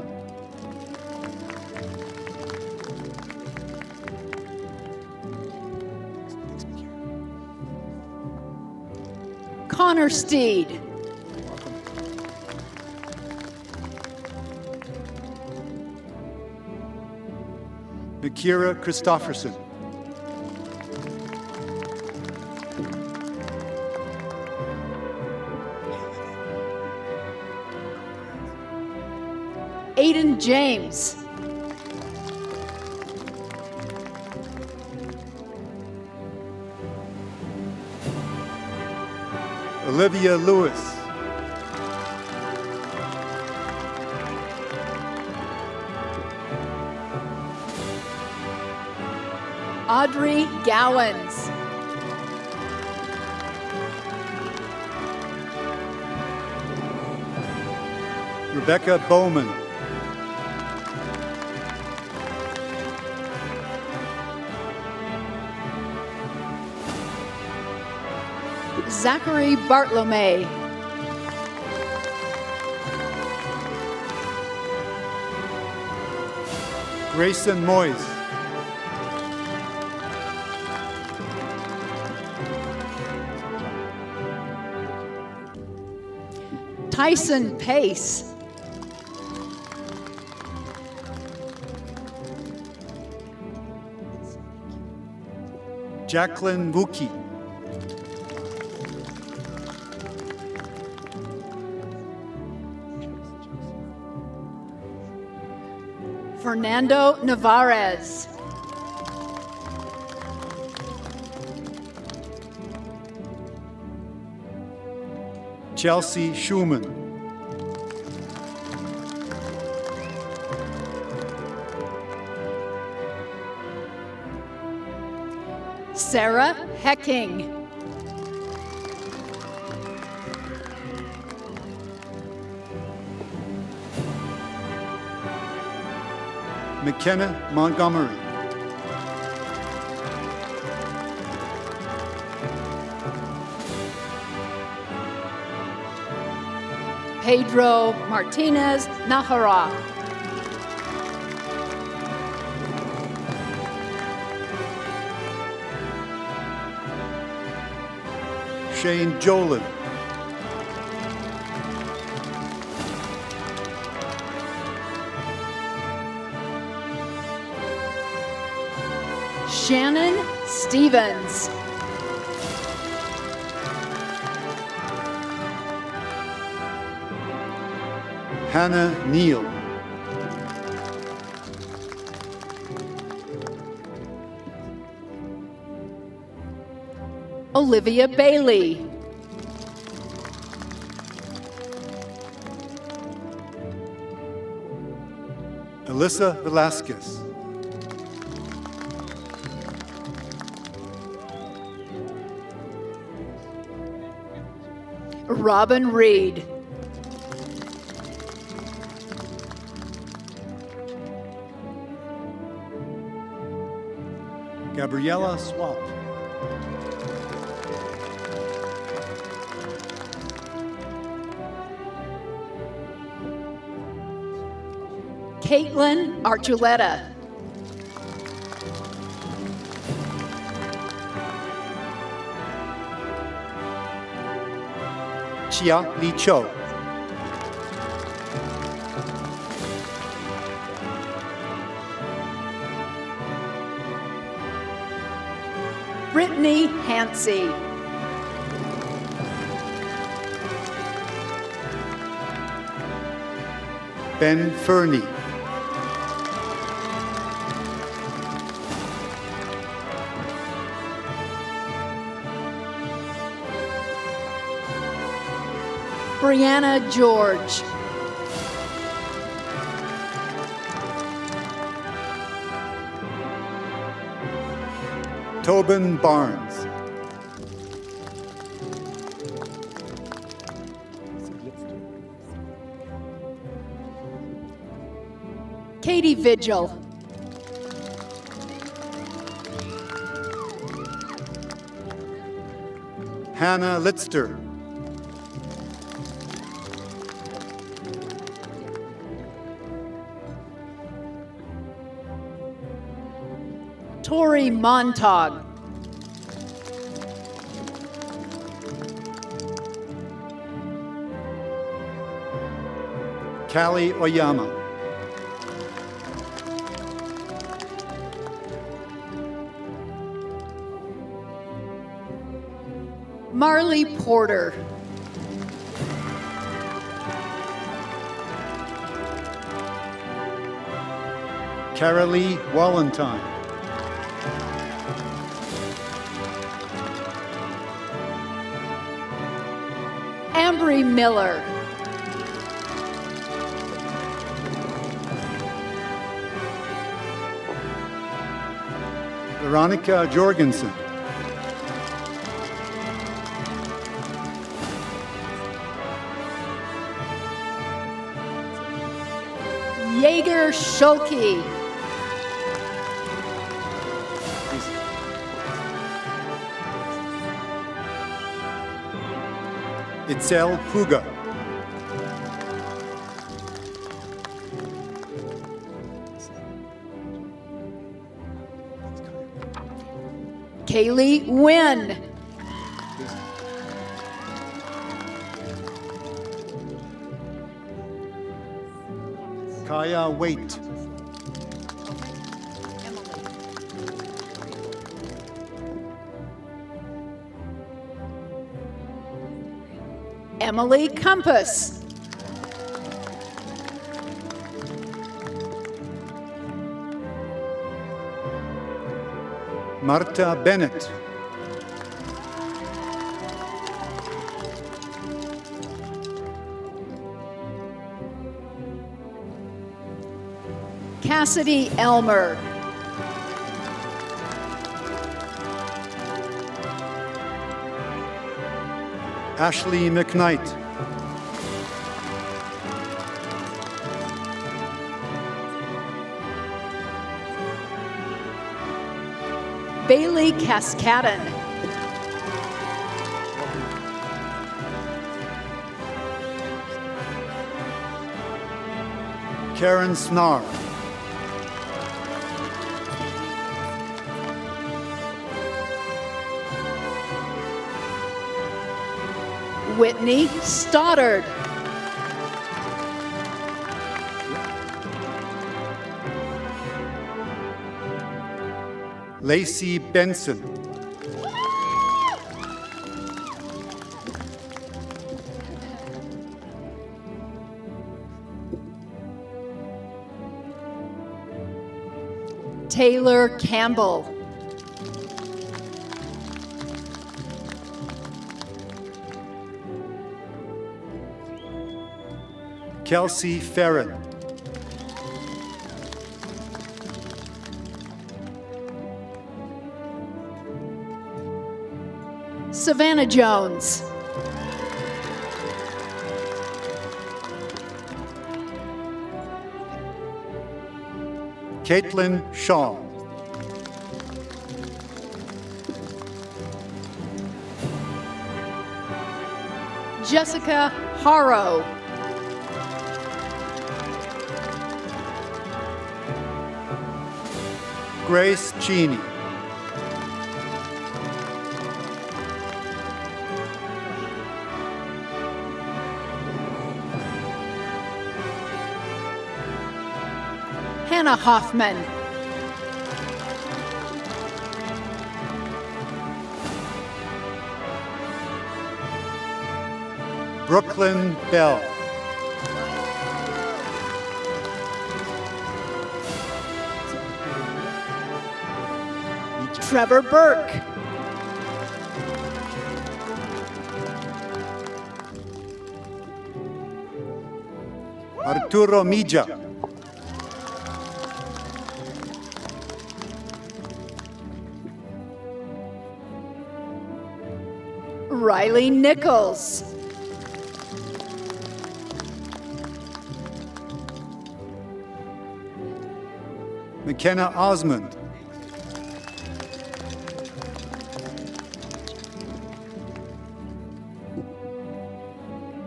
Connor Steed. Makira Christofferson. Aiden James. Olivia Lewis. Audrey Gowans. Rebecca Bowman. Zachary Bartlomay. Grayson Moyes. Tyson Pace. Jacqueline Wuki. Fernando Navarez. Chelsea Schumann. Sarah Hecking. McKenna Montgomery. Pedro Martinez Nahara. Shane Jolin. Shannon Stevens. Hannah Neal. Olivia Bailey. Alyssa Velasquez. Robin Reed. Gabriella Swap. Caitlin Archuleta. Chia Li Cho. Brittany Hansey. Ben Fernie. Brianna George. Tobin Barnes. Katie Vigil. Hannah Litster. Tori Montag. Callie Oyama. Marley Porter. Carolee Wallentine. Ambry Miller. Veronica Jorgensen. Jaeger Schulke. Itzel Puga. Kaylee Wynn. Kaya Waite. Emily Compass. Marta Bennett. Cassidy Elmer. Ashley McKnight. Bailey Cascadden. Karen Snar. Whitney Stoddard. Lacey Benson. Taylor Campbell. Kelsey Ferrin. Savannah Jones. Caitlin Shaw. Jessica Harrow. Grace Cheney. Hannah Hoffman. Brooklyn Bell. Trevor Burke. Arturo Mija. Riley Nichols. McKenna Osmond.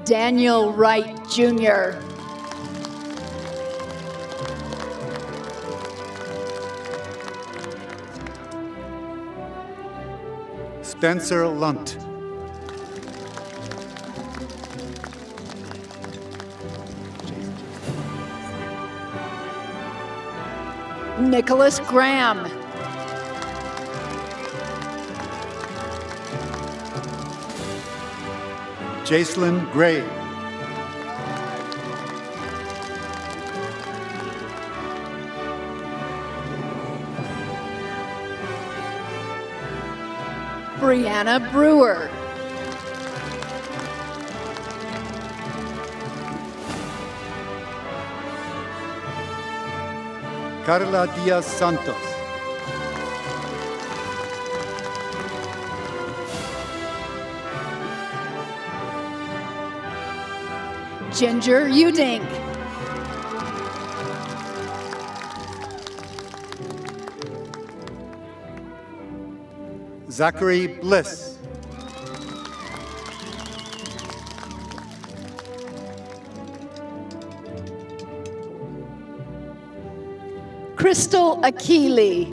Daniel Wright Jr. Spencer Lunt. Nicholas Graham. Jacelyn Gray. Brianna Brewer. Carla Diaz Santos. Ginger Udink. Zachary Bliss. Crystal Akili.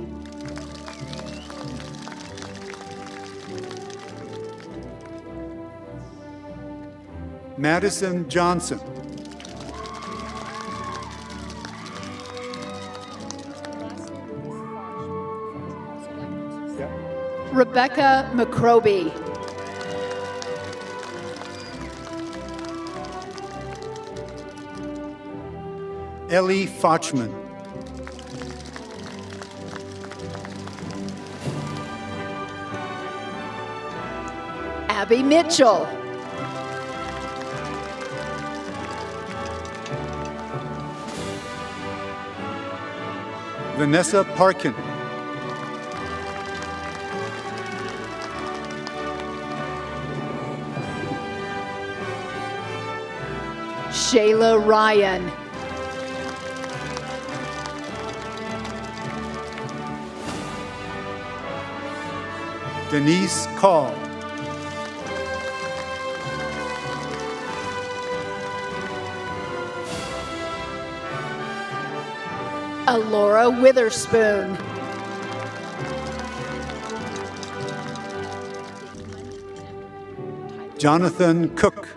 Madison Johnson. Rebecca McCroby. Ellie Fochman. Abby Mitchell. Vanessa Parkin. Shayla Ryan. Denise Call. Alora Witherspoon. Jonathan Cook.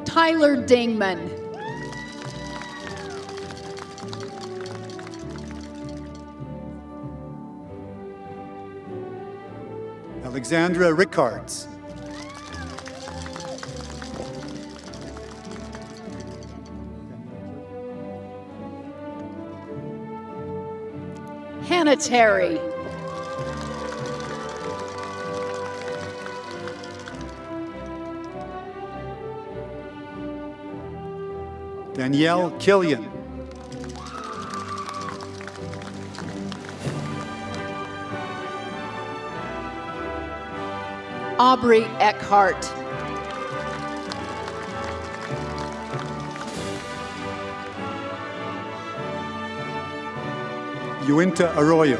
Tyler Dingman. Alexandra Rickards. Hannah Terry. Danielle Killian. Aubrey Eckhart. Yuinta Arroyo.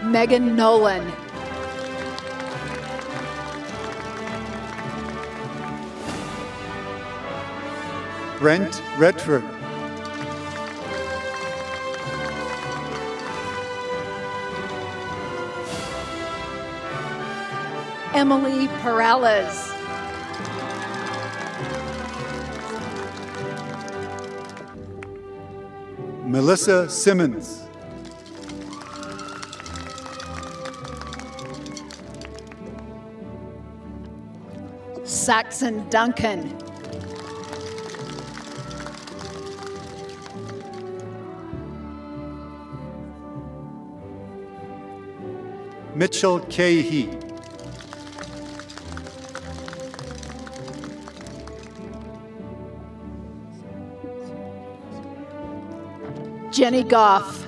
Megan Nolan. Brent Redford. Emily Perales. Melissa Simmons. Saxon Duncan. Mitchell Cahey. Jenny Goff.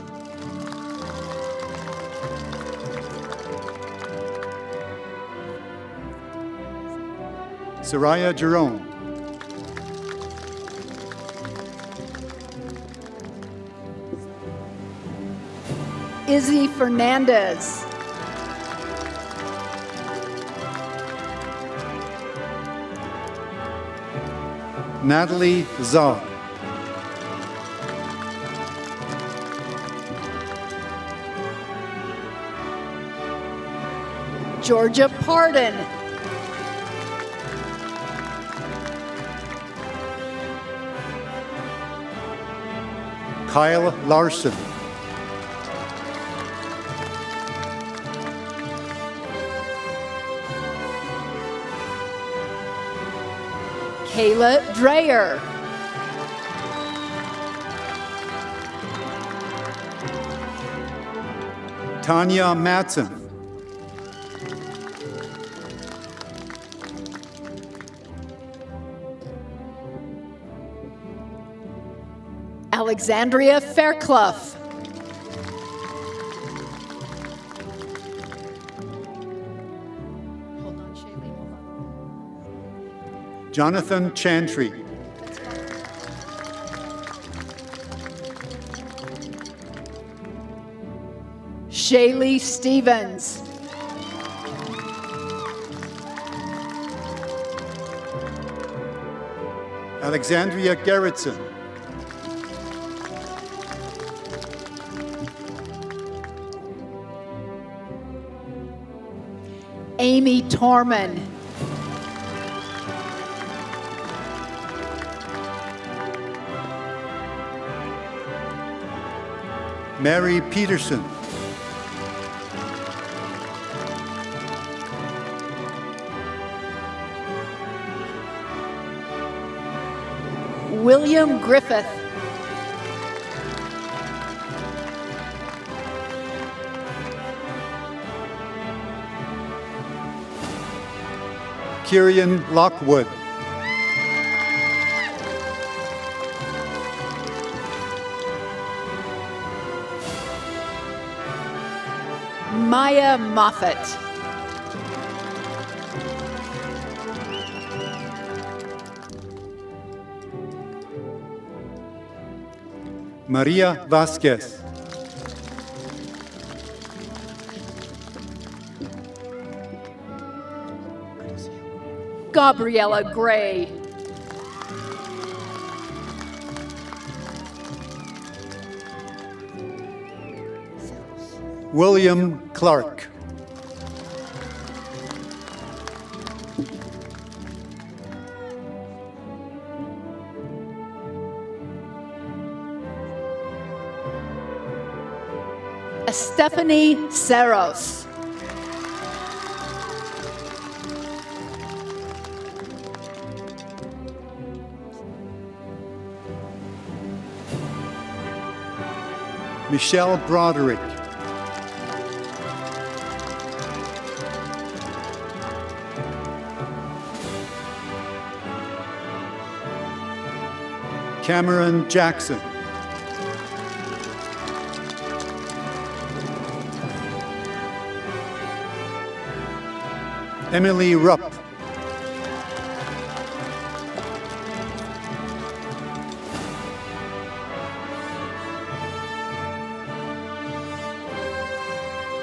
Soraya Jerome. Izzy Fernandez. Natalie Zog. Georgia Pardon. Kyle Larson. Kayla Dreyer. Tanya Matson. Alexandria Fairclough. Jonathan Chantry. Shaylee Stevens. Alexandria Gerritsen. Amy Torman. Mary Peterson. William Griffith. Kieran Lockwood. Maya Moffat. Maria Vasquez. Gabriella Gray. William Clark. Stephanie Saros. Michelle Broderick. Cameron Jackson. Emily Rupp.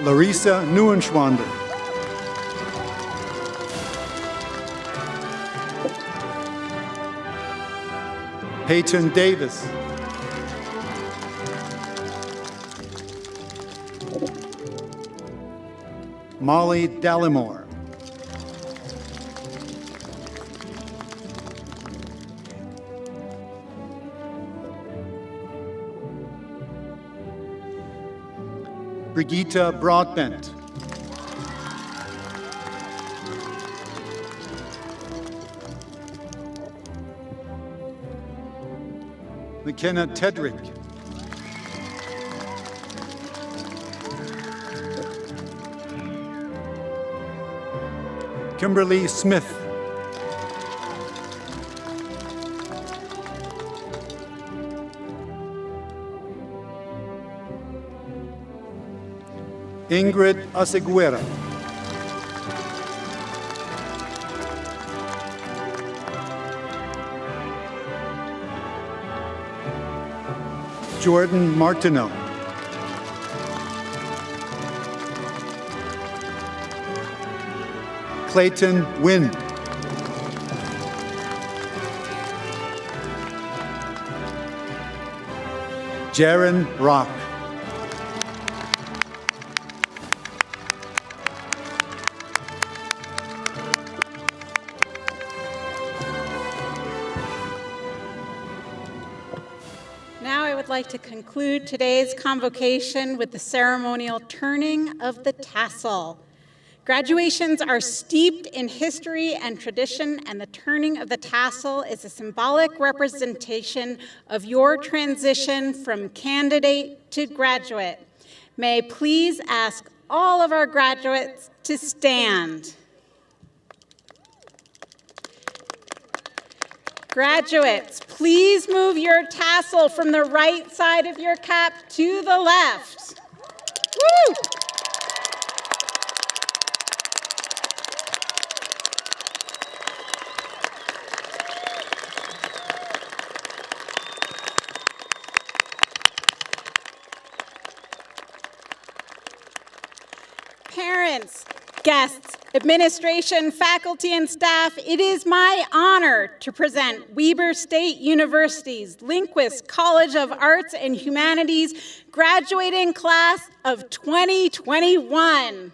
Larissa Neuenschwander. Peyton Davis. Molly Dallimore. Brigitte Broadbent. McKenna Tedrick. Kimberly Smith. Ingrid Aseguera. Jordan Martineau. Clayton Wynn. Jaron Rock. Now I would like to conclude today's convocation with the ceremonial turning of the tassel. Graduations are steeped in history and tradition, and the turning of the tassel is a symbolic representation of your transition from candidate to graduate. May I please ask all of our graduates to stand. Graduates, please move your tassel from the right side of your cap to the left. Woo! Parents, Guests, administration, faculty, and staff, it is my honor to present Weber State University's Lindquist College of Arts and Humanities graduating class of 2021.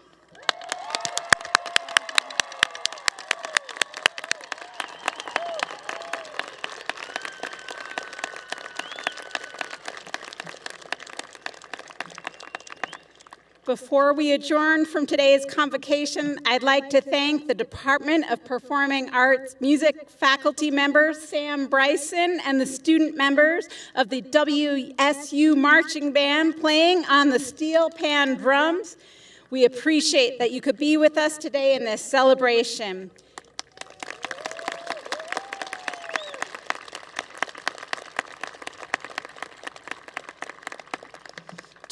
Before we adjourn from today's convocation, I'd like to thank the Department of Performing Arts music faculty members, Sam Bryson, and the student members of the WSU Marching Band playing on the steel pan drums. We appreciate that you could be with us today in this celebration.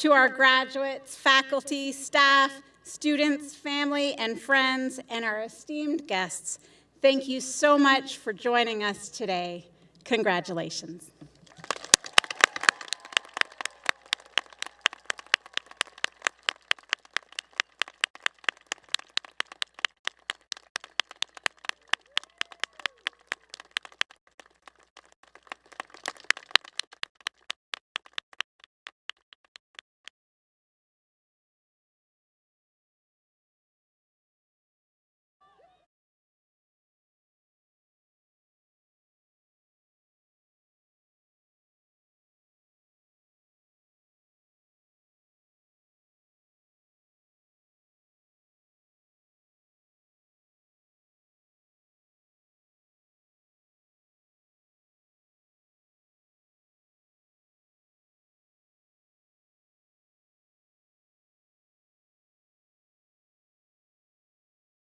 To our graduates, faculty, staff, students, family, and friends, and our esteemed guests, thank you so much for joining us today. Congratulations.